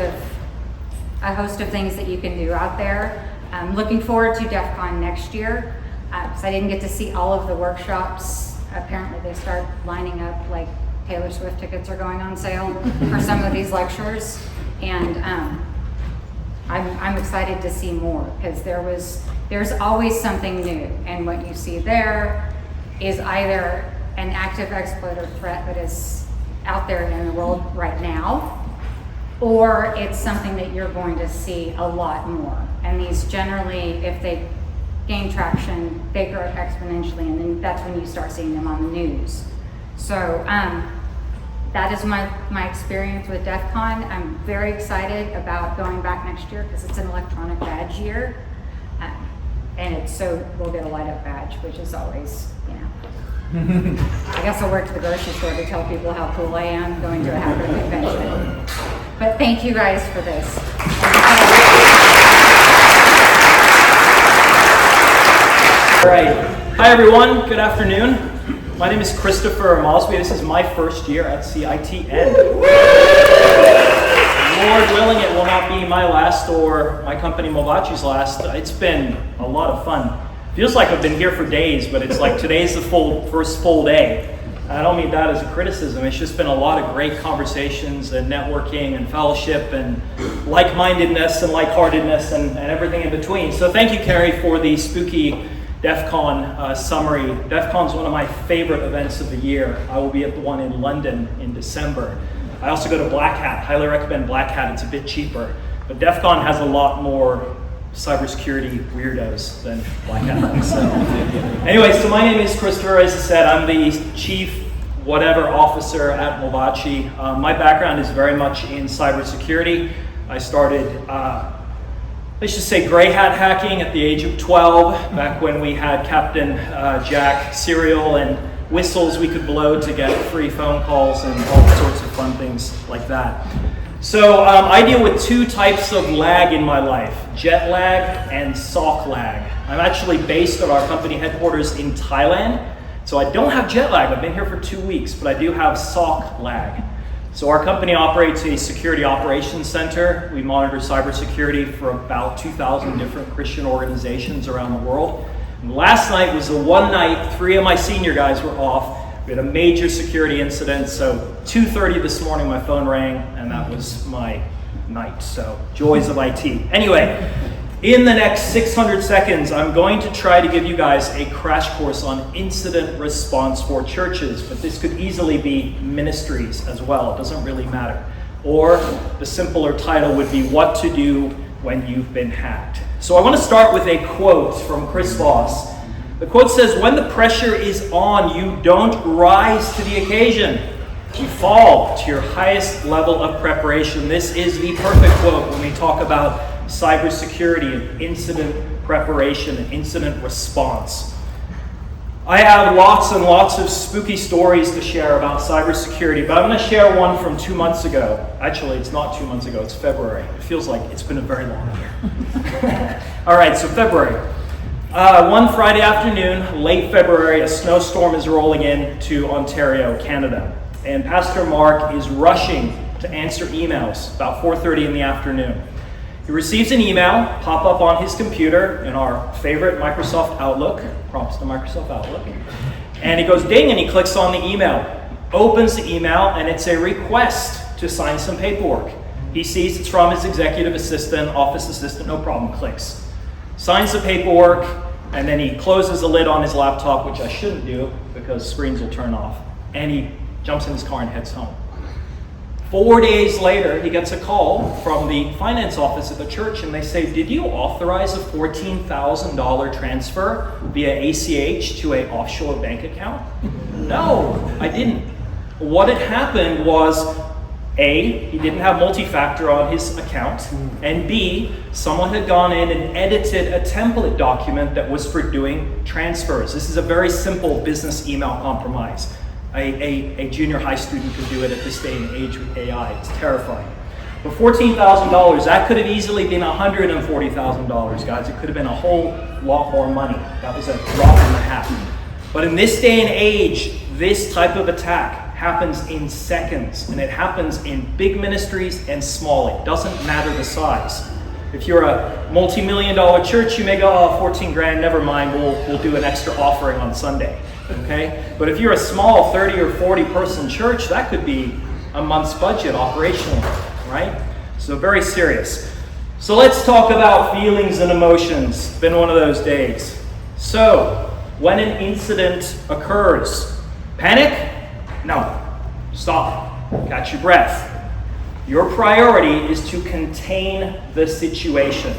of things that you can do out there. I'm looking forward to DEF CON next year. Because I didn't get to see all of the workshops. Apparently they start lining up like Taylor Swift tickets are going on sale for some of these lectures. And I'm excited to see more, because there's always something new. And what you see there is either an active exploit or threat that is out there in the world right now, or it's something that you're going to see a lot more. And these generally, if they gain traction, they grow exponentially, and then that's when you start seeing them on the news. So that is my experience with DEF CON. I'm very excited about going back next year because it's an electronic badge year. And we'll get a light up badge, which is always, I guess I'll work to the grocery store to tell people how cool I am going to a hacker convention. But thank you guys for this. All right. Hi, everyone. Good afternoon. My name is Christopher Mosby. This is my first year at CITN. Lord willing, it will not be my last or my company Movaci's last. It's been a lot of fun. Feels like I've been here for days, but it's like today's the first full day. I don't mean that as a criticism. It's just been a lot of great conversations and networking and fellowship and like-mindedness and like-heartedness and everything in between. So thank you, Carrie, for the spooky DEF CON summary. DEF CON is one of my favorite events of the year. I will be at the one in London in December. I also go to Black Hat. Highly recommend Black Hat. It's a bit cheaper. But DEF CON has a lot more cybersecurity weirdos than Black Hat. So. Anyway, so my name is Christopher. As I said, I'm the chief whatever officer at Movaci. My background is very much in cybersecurity. I started let's just say gray hat hacking at the age of 12, back when we had Captain Jack cereal and whistles we could blow to get free phone calls and all sorts of fun things like that. So I deal with two types of lag in my life, jet lag and SOC lag. I'm actually based at our company headquarters in Thailand, so I don't have jet lag. I've been here for 2 weeks, but I do have SOC lag. So our company operates a security operations center. We monitor cybersecurity for about 2,000 different Christian organizations around the world. And last night was the one night 3 of my senior guys were off. We had a major security incident, so 2:30 this morning my phone rang, and that was my night. So joys of IT. Anyway, in the next 600 seconds, I'm going to try to give you guys a crash course on incident response for churches, but this could easily be ministries as well. It doesn't really matter. Or the simpler title would be what to do when you've been hacked. So I want to start with a quote from Chris Voss. The quote says, "When the pressure is on, you don't rise to the occasion. You fall to your highest level of preparation. This is the perfect quote when we talk about cybersecurity and incident preparation and incident response. I have lots and lots of spooky stories to share about cybersecurity, but I'm going to share one from 2 months ago. Actually, it's not 2 months ago, it's February. It feels like it's been a very long year. All right, so February. One Friday afternoon, late February, a snowstorm is rolling into Ontario, Canada. And Pastor Mark is rushing to answer emails about 4:30 in the afternoon. He receives an email pop up on his computer in our favorite Microsoft Outlook, props to Microsoft Outlook, and he goes ding and he clicks on the email, opens the email, and it's a request to sign some paperwork. He sees it's from his executive assistant, office assistant, no problem, clicks. Signs the paperwork, and then he closes the lid on his laptop, which I shouldn't do because screens will turn off, and he jumps in his car and heads home. 4 days later, he gets a call from the finance office at the church, and they say, did you authorize a $14,000 transfer via ACH to an offshore bank account? No, I didn't. What had happened was, A, he didn't have multi-factor on his account, and B, someone had gone in and edited a template document that was for doing transfers. This is a very simple business email compromise. A junior high student could do it at this day and age with AI. It's terrifying. But $14,000, that could have easily been $140,000, guys. It could have been a whole lot more money. That was a drop in the hat. But in this day and age, this type of attack happens in seconds, and it happens in big ministries and small. It doesn't matter the size. If you're a multi-million-dollar church, you may go, oh, 14 grand, never mind, we'll do an extra offering on Sunday. Okay? But if you're a small 30 or 40 person church, that could be a month's budget operationally, right? So very serious. So let's talk about feelings and emotions. It's been one of those days. So, when an incident occurs, panic? No. Stop. Catch your breath. Your priority is to contain the situation.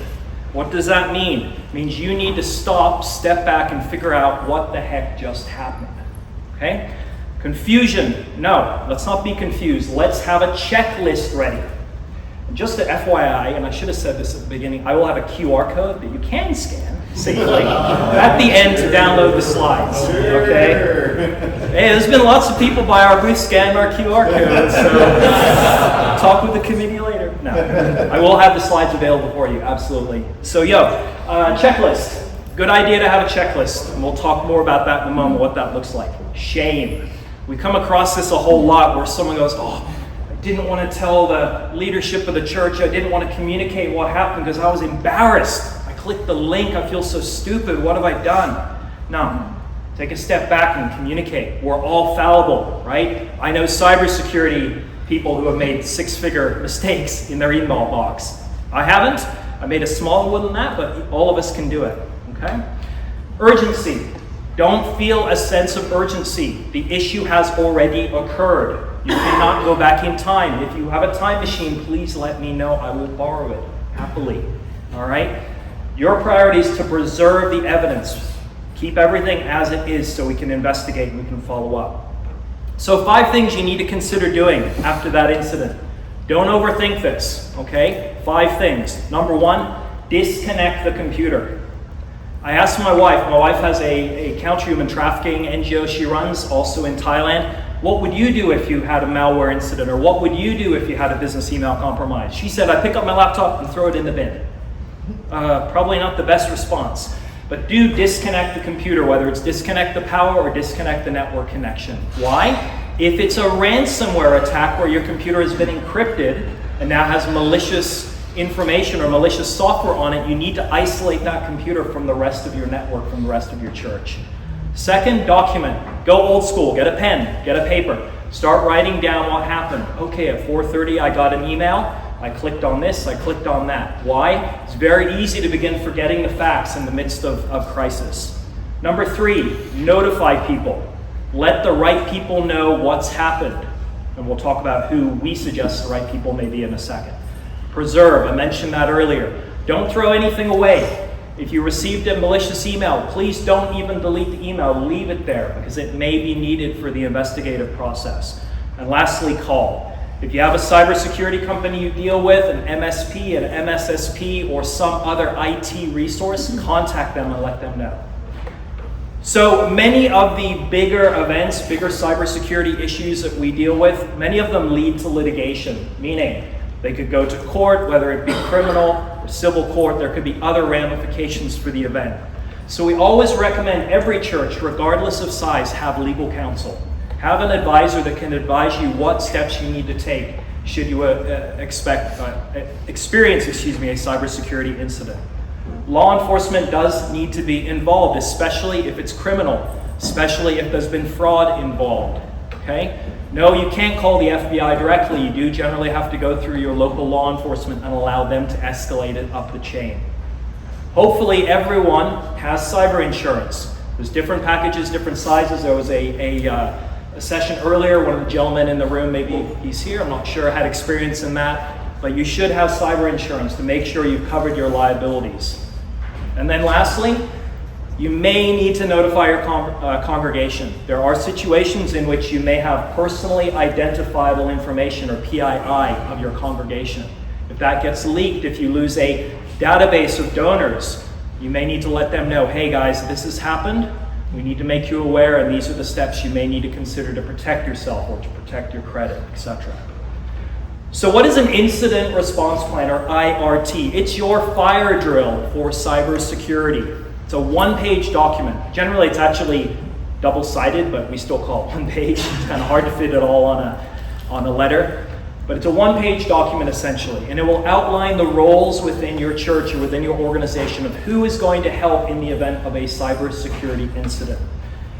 What does that mean? It means you need to stop, step back, and figure out what the heck just happened. Okay? Confusion. No, let's not be confused. Let's have a checklist ready. Just a FYI, and I should have said this at the beginning, I will have a QR code that you can scan safely at the end to download the slides. Okay? Hey, there's been lots of people by our booth scanning our QR codes, so talk with the committee later. No, I will have the slides available for you, absolutely. So, checklist. Good idea to have a checklist, and we'll talk more about that in a moment, what that looks like. Shame. We come across this a whole lot where someone goes, oh, I didn't want to tell the leadership of the church, I didn't want to communicate what happened because I was embarrassed. I clicked the link, I feel so stupid, what have I done? No. Take a step back and communicate. We're all fallible, right? I know cybersecurity people who have made six-figure mistakes in their email box. I haven't. I made a smaller one than that, but all of us can do it, okay? Urgency. Don't feel a sense of urgency. The issue has already occurred. You cannot go back in time. If you have a time machine, please let me know. I will borrow it happily, all right? Your priority is to preserve the evidence. Keep everything as it is so we can investigate and we can follow up. So 5 things you need to consider doing after that incident. Don't overthink this, okay? 5 things. Number 1, disconnect the computer. I asked my wife has a counter-human trafficking NGO she runs, also in Thailand, what would you do if you had a malware incident, or what would you do if you had a business email compromise? She said, I pick up my laptop and throw it in the bin. Probably not the best response. But do disconnect the computer, whether it's disconnect the power or disconnect the network connection. Why? If it's a ransomware attack where your computer has been encrypted and now has malicious information or malicious software on it, you need to isolate that computer from the rest of your network, from the rest of your church. Second, document. Go old school. Get a pen, get a paper. Start writing down what happened. Okay, at 4:30 I got an email. I clicked on this, I clicked on that. Why? It's very easy to begin forgetting the facts in the midst of crisis. Number 3, notify people. Let the right people know what's happened. And we'll talk about who we suggest the right people may be in a second. Preserve, I mentioned that earlier. Don't throw anything away. If you received a malicious email, please don't even delete the email. Leave it there because it may be needed for the investigative process. And lastly, call. If you have a cybersecurity company you deal with, an MSP, an MSSP, or some other IT resource, contact them and let them know. So many of the bigger events, bigger cybersecurity issues that we deal with, many of them lead to litigation, meaning they could go to court, whether it be criminal or civil court. There could be other ramifications for the event. So we always recommend every church, regardless of size, have legal counsel. Have an advisor that can advise you what steps you need to take should you experience a cybersecurity incident. Law enforcement does need to be involved, especially if it's criminal, especially if there's been fraud involved, okay? No, you can't call the FBI directly. You do generally have to go through your local law enforcement and allow them to escalate it up the chain. Hopefully everyone has cyber insurance. There's different packages, different sizes. There was a session earlier, one of the gentlemen in the room, maybe he's here, I'm not sure, had experience in that, but you should have cyber insurance to make sure you've covered your liabilities. And then lastly, you may need to notify your congregation. There are situations in which you may have personally identifiable information, or PII, of your congregation. If that gets leaked, if you lose a database of donors, you may need to let them know, hey guys, this has happened. We need to make you aware, and these are the steps you may need to consider to protect yourself or to protect your credit, etc. So what is an incident response plan, or IRT? It's your fire drill for cybersecurity. It's a one-page document. Generally, it's actually double-sided, but we still call it one page. It's kind of hard to fit it all on a letter. But it's a one-page document, essentially, and it will outline the roles within your church or within your organization of who is going to help in the event of a cybersecurity incident.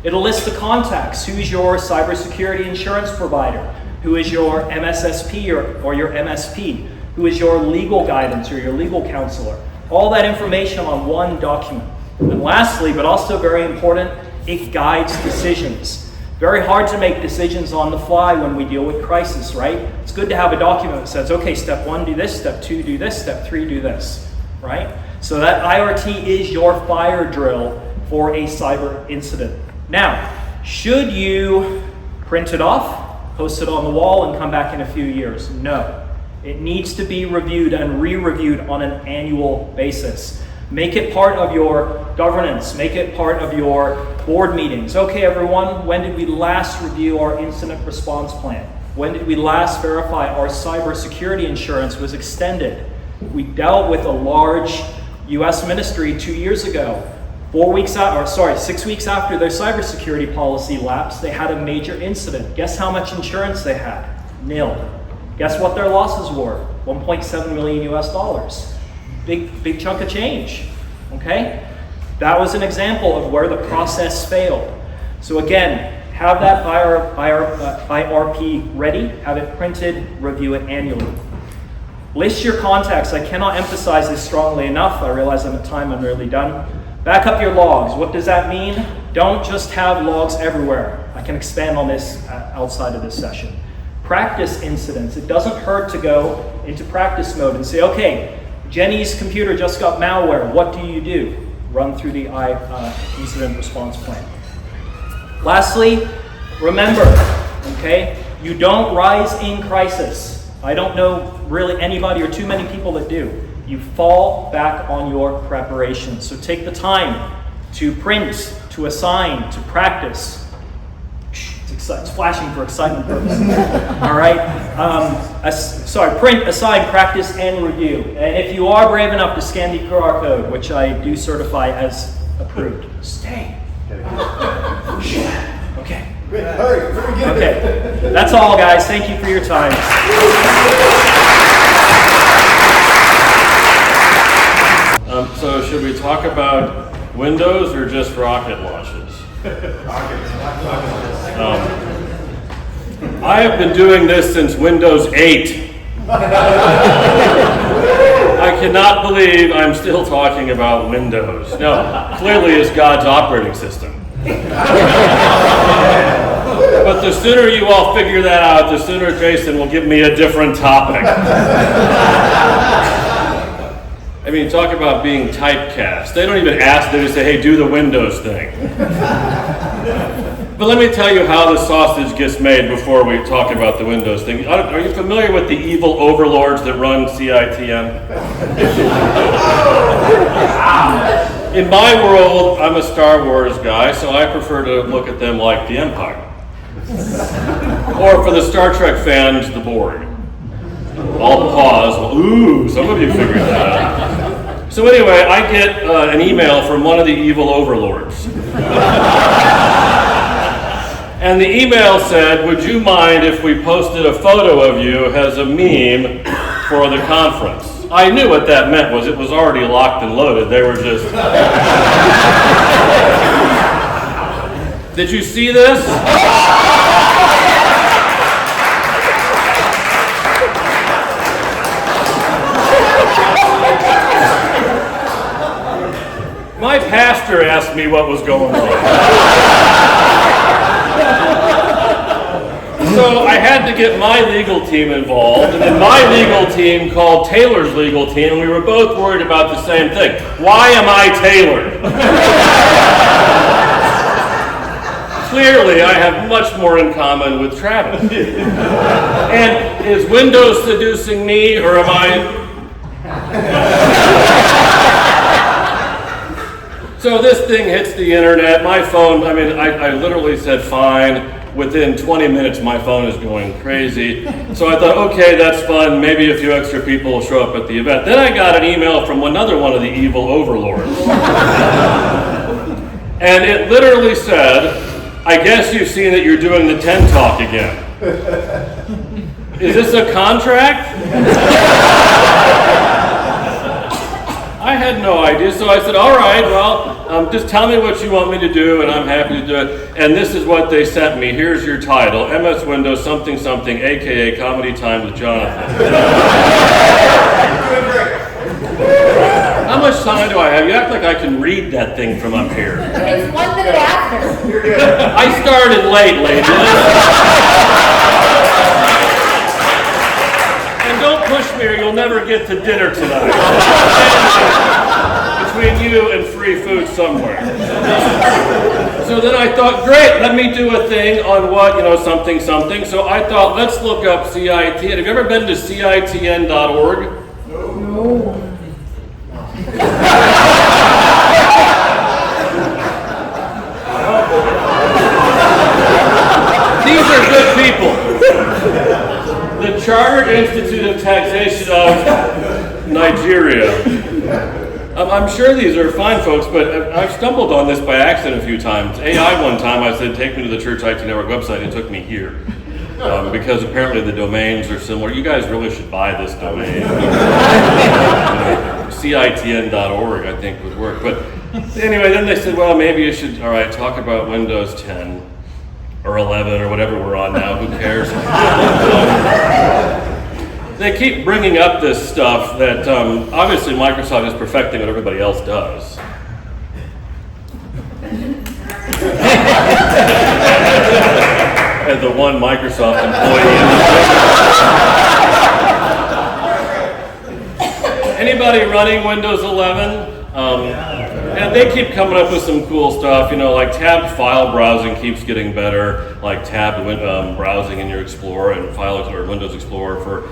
It'll list the contacts. Who's your cybersecurity insurance provider? Who is your MSSP or your MSP? Who is your legal guidance or your legal counselor? All that information on one document. And lastly, but also very important, it guides decisions. Very hard to make decisions on the fly when we deal with crisis, right? It's good to have a document that says, okay, step 1, do this, step 2, do this, step 3, do this, right? So that IRT is your fire drill for a cyber incident. Now, should you print it off, post it on the wall, and come back in a few years? No. It needs to be reviewed and re-reviewed on an annual basis. Make it part of your governance. Make it part of your board meetings. Okay, everyone, when did we last review our incident response plan? When did we last verify our cybersecurity insurance was extended? We dealt with a large U.S. ministry 2 years ago. 6 weeks after their cybersecurity policy lapsed, they had a major incident. Guess how much insurance they had? Nil. Guess what their losses were? 1.7 million US dollars. Big chunk of change, okay? That was an example of where the process failed. So again, have that IRP ready, have it printed, review it annually. List your contacts. I cannot emphasize this strongly enough. I realize I'm at time, I'm nearly done. Back up your logs. What does that mean? Don't just have logs everywhere. I can expand on this outside of this session. Practice incidents. It doesn't hurt to go into practice mode and say, okay, Jenny's computer just got malware. What do you do? Run through the incident response plan. Lastly, remember, okay, you don't rise in crisis. I don't know really anybody or too many people that do. You fall back on your preparation. So take the time to print, to assign, to practice. It's flashing for excitement purposes. All right. Print, assign, practice, and review. And if you are brave enough to scan the QR code, which I do certify as approved, stay. Okay. Hurry, very good. Okay. That's all, guys. Thank you for your time. So should we talk about Windows or just rocket launches? I have been doing this since Windows 8. I cannot believe I'm still talking about Windows. No, clearly it's God's operating system. But the sooner you all figure that out, the sooner Jason will give me a different topic. I mean, talk about being typecast. They don't even ask, they just say, hey, do the Windows thing. But let me tell you how the sausage gets made before we talk about the Windows thing. Are you familiar with the evil overlords that run CITN? In my world, I'm a Star Wars guy, so I prefer to look at them like the Empire. Or for the Star Trek fans, the Borg. I'll pause. Well, ooh, some of you figured that out. So anyway, I get an email from one of the evil overlords. And the email said, would you mind if we posted a photo of you as a meme for the conference? I knew what that meant was it was already locked and loaded. They were just... Did you see this? My pastor asked me what was going on. So I had to get my legal team involved, and then my legal team called Taylor's legal team, and we were both worried about the same thing. Why am I Taylor? Clearly, I have much more in common with Travis. And is Windows seducing me, or am I... So this thing hits the internet, my phone, I mean, I literally said fine. Within 20 minutes, my phone is going crazy. So I thought, okay, that's fun. Maybe a few extra people will show up at the event. Then I got an email from another one of the evil overlords. And it literally said, I guess you've seen that you're doing the TenTalk again. Is this a contract? I had no idea, so I said, all right, well, just tell me what you want me to do, and I'm happy to do it. And this is what they sent me. Here's your title, MS Windows something something, aka Comedy Time with Jonathan. How much time do I have? You act like I can read that thing from up here. It's 1 minute after. I started late, ladies. And don't push me or you'll never get to dinner tonight. Between you and free food somewhere. So then I thought, great, let me do a thing on what, something something. So I thought, let's look up CITN. Have you ever been to CITN.org? No. These are good people. The Chartered Institute of Taxation of Nigeria. I'm sure these are fine folks, but I've stumbled on this by accident a few times. AI one time I said, take me to the Church IT Network website, and it took me here. Because apparently the domains are similar. You guys really should buy this domain. CITN.org I think would work. But anyway, then they said, well, maybe you should, all right, talk about Windows 10 or 11 or whatever we're on now, who cares? They keep bringing up this stuff that obviously Microsoft is perfecting what everybody else does. As the one Microsoft employee. Anybody running Windows 11? And they keep coming up with some cool stuff, like tabbed file browsing keeps getting better, like tabbed browsing in your Explorer and files or Windows Explorer for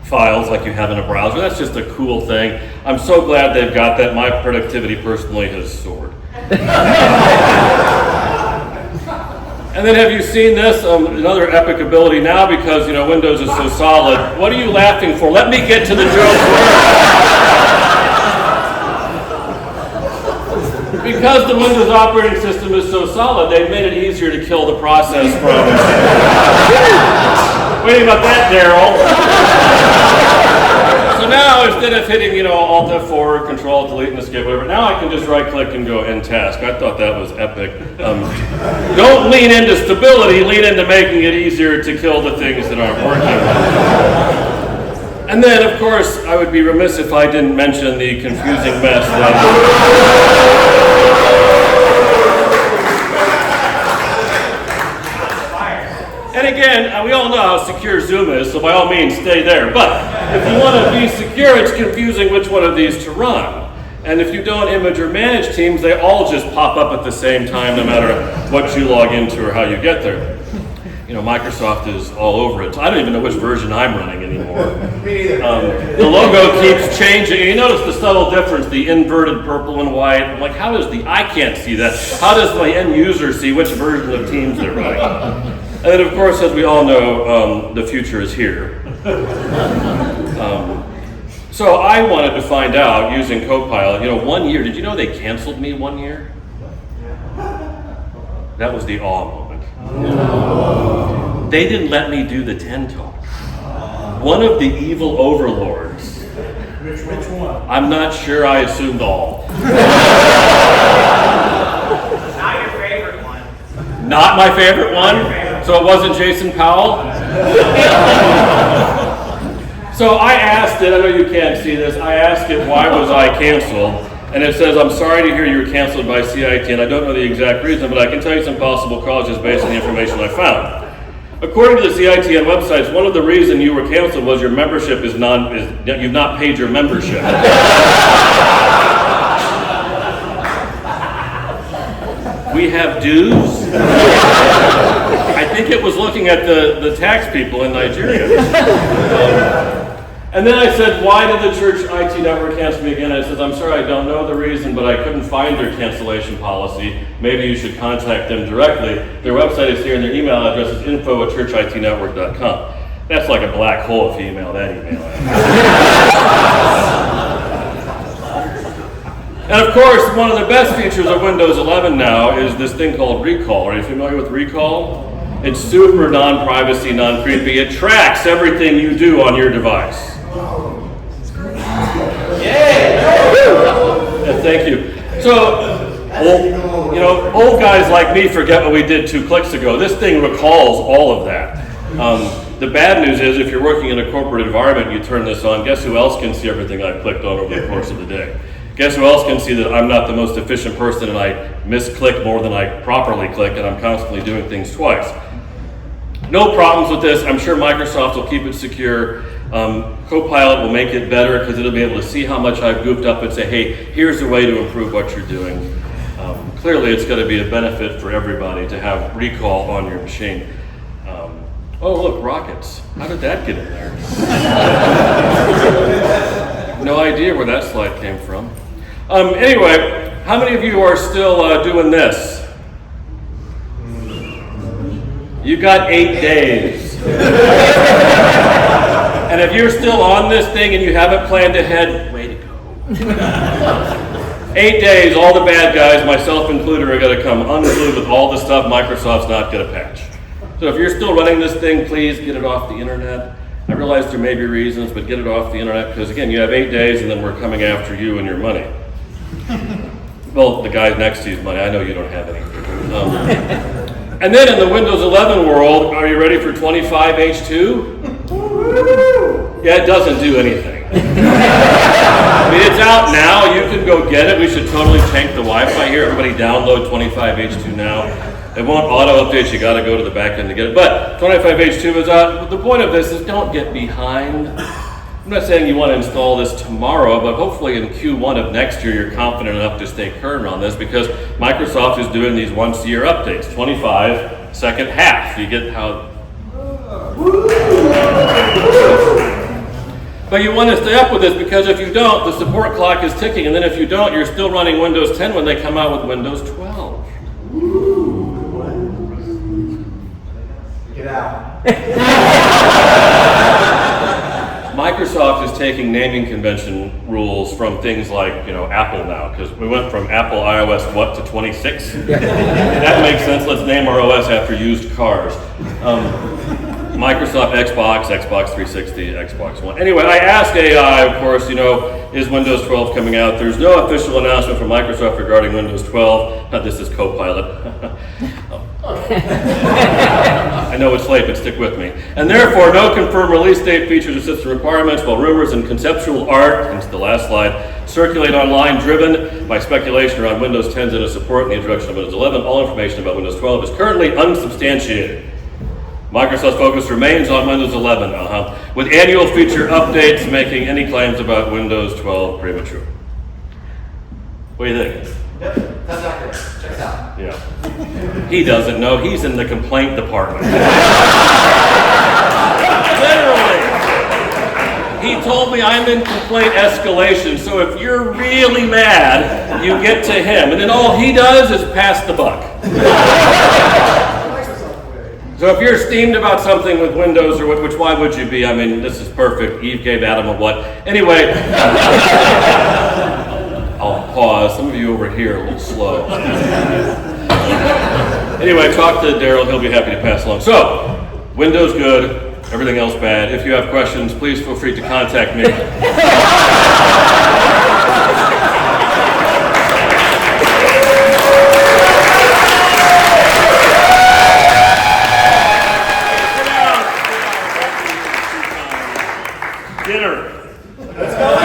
files like you have in a browser. That's just a cool thing. I'm so glad they've got that. My productivity personally has soared. And then have you seen this? Another epic ability now because Windows is so solid. What are you laughing for? Let me get to the joke. Because the Windows operating system is so solid, they've made it easier to kill the process from... Wait about that, Daryl. So now, instead of hitting, Alt F4, Control, Delete, and Escape, whatever, now I can just right-click and go End Task. I thought that was epic. Don't lean into stability, lean into making it easier to kill the things that aren't working. And then, of course, I would be remiss if I didn't mention the confusing mess that... And again, we all know how secure Zoom is, so by all means, stay there. But if you want to be secure, it's confusing which one of these to run. And if you don't image or manage teams, they all just pop up at the same time, no matter what you log into or how you get there. You know, Microsoft is all over it. So I don't even know which version I'm running anymore. The logo keeps changing. You notice the subtle difference, the inverted purple and white. I'm like, I can't see that. How does my end user see which version of Teams they're running? And then, of course, as we all know, the future is here. So I wanted to find out, using Copilot, 1 year, did you know they canceled me 1 year? That was the awe moment. No. They didn't let me do the TenTalks. One of the evil overlords. Which one? I'm not sure, I assumed all. Not your favorite one. Not my favorite one? So it wasn't Jason Powell? So I asked it, I know you can't see this, I asked it why was I canceled, and it says, I'm sorry to hear you were canceled by CITN. I don't know the exact reason, but I can tell you some possible causes based on the information I found. According to the CITN websites, one of the reasons you were canceled was your membership you've not paid your membership. We have dues? I think it was looking at the tax people in Nigeria. And then I said, why did the church IT network cancel me again? And it says, I'm sorry, I don't know the reason, but I couldn't find their cancellation policy. Maybe you should contact them directly. Their website is here and their email address is info@churchitnetwork.com. That's like a black hole if you email that email address. And of course, one of the best features of Windows 11 now is this thing called Recall. Are you familiar with Recall? It's super non-privacy, non-creepy. It tracks everything you do on your device. Yeah, thank you. So, old guys like me forget what we did 2 clicks ago. This thing recalls all of that. The bad news is if you're working in a corporate environment and you turn this on, guess who else can see everything I clicked on over the course of the day? Guess who else can see that I'm not the most efficient person and I misclick more than I properly click and I'm constantly doing things twice? No problems with this. I'm sure Microsoft will keep it secure. Copilot will make it better because it'll be able to see how much I've goofed up and say, hey, here's a way to improve what you're doing. Clearly, it's going to be a benefit for everybody to have Recall on your machine. Oh, look, rockets. How did that get in there? No idea where that slide came from. Anyway, how many of you are still doing this? You got 8 days. And if you're still on this thing and you haven't planned ahead, way to go. 8 days, all the bad guys, myself included, are going to come unglued with all the stuff Microsoft's not going to patch. So if you're still running this thing, please get it off the internet. I realize there may be reasons, but get it off the internet because, again, you have 8 days and then we're coming after you and your money. Well, the guy next to you's money. I know you don't have any. And then in the Windows 11 world, are you ready for 25H2? Yeah, it doesn't do anything. I mean, it's out now. You can go get it. We should totally tank the Wi-Fi here. Everybody download 25H2 now. It won't auto-update. You got to go to the back end to get it. But 25H2 is out. The point of this is don't get behind. I'm not saying you want to install this tomorrow, but hopefully in Q1 of next year, you're confident enough to stay current on this because Microsoft is doing these once-a-year updates, 25 second half. You get how... But you want to stay up with this because if you don't, the support clock is ticking, and then if you don't, you're still running Windows 10 when they come out with Windows 12. Get out. Microsoft is taking naming convention rules from things like, Apple now, because we went from Apple iOS, to 26? That makes sense. Let's name our OS after used cars. Microsoft Xbox, Xbox 360, Xbox One. Anyway, I asked AI, of course, is Windows 12 coming out? There's no official announcement from Microsoft regarding Windows 12. This is Copilot. I know it's late, but stick with me. And therefore, no confirmed release date, features, or system requirements, while rumors and conceptual art, hence the last slide, circulate online, driven by speculation around Windows 10's support and the introduction of Windows 11. All information about Windows 12 is currently unsubstantiated. Microsoft's focus remains on Windows 11, with annual feature updates making any claims about Windows 12 premature. What do you think? Yep, that's accurate. Check it out. Yeah. He doesn't know. He's in the complaint department. Literally. He told me I'm in complaint escalation, so if you're really mad, you get to him. And then all he does is pass the buck. So if you're steamed about something with Windows, or which why would you be? I mean, this is perfect. Eve gave Adam a what? Anyway, I'll pause. Some of you over here are a little slow. Anyway, talk to Daryl. He'll be happy to pass along. So, Windows good. Everything else bad. If you have questions, please feel free to contact me. Dinner. Let's go.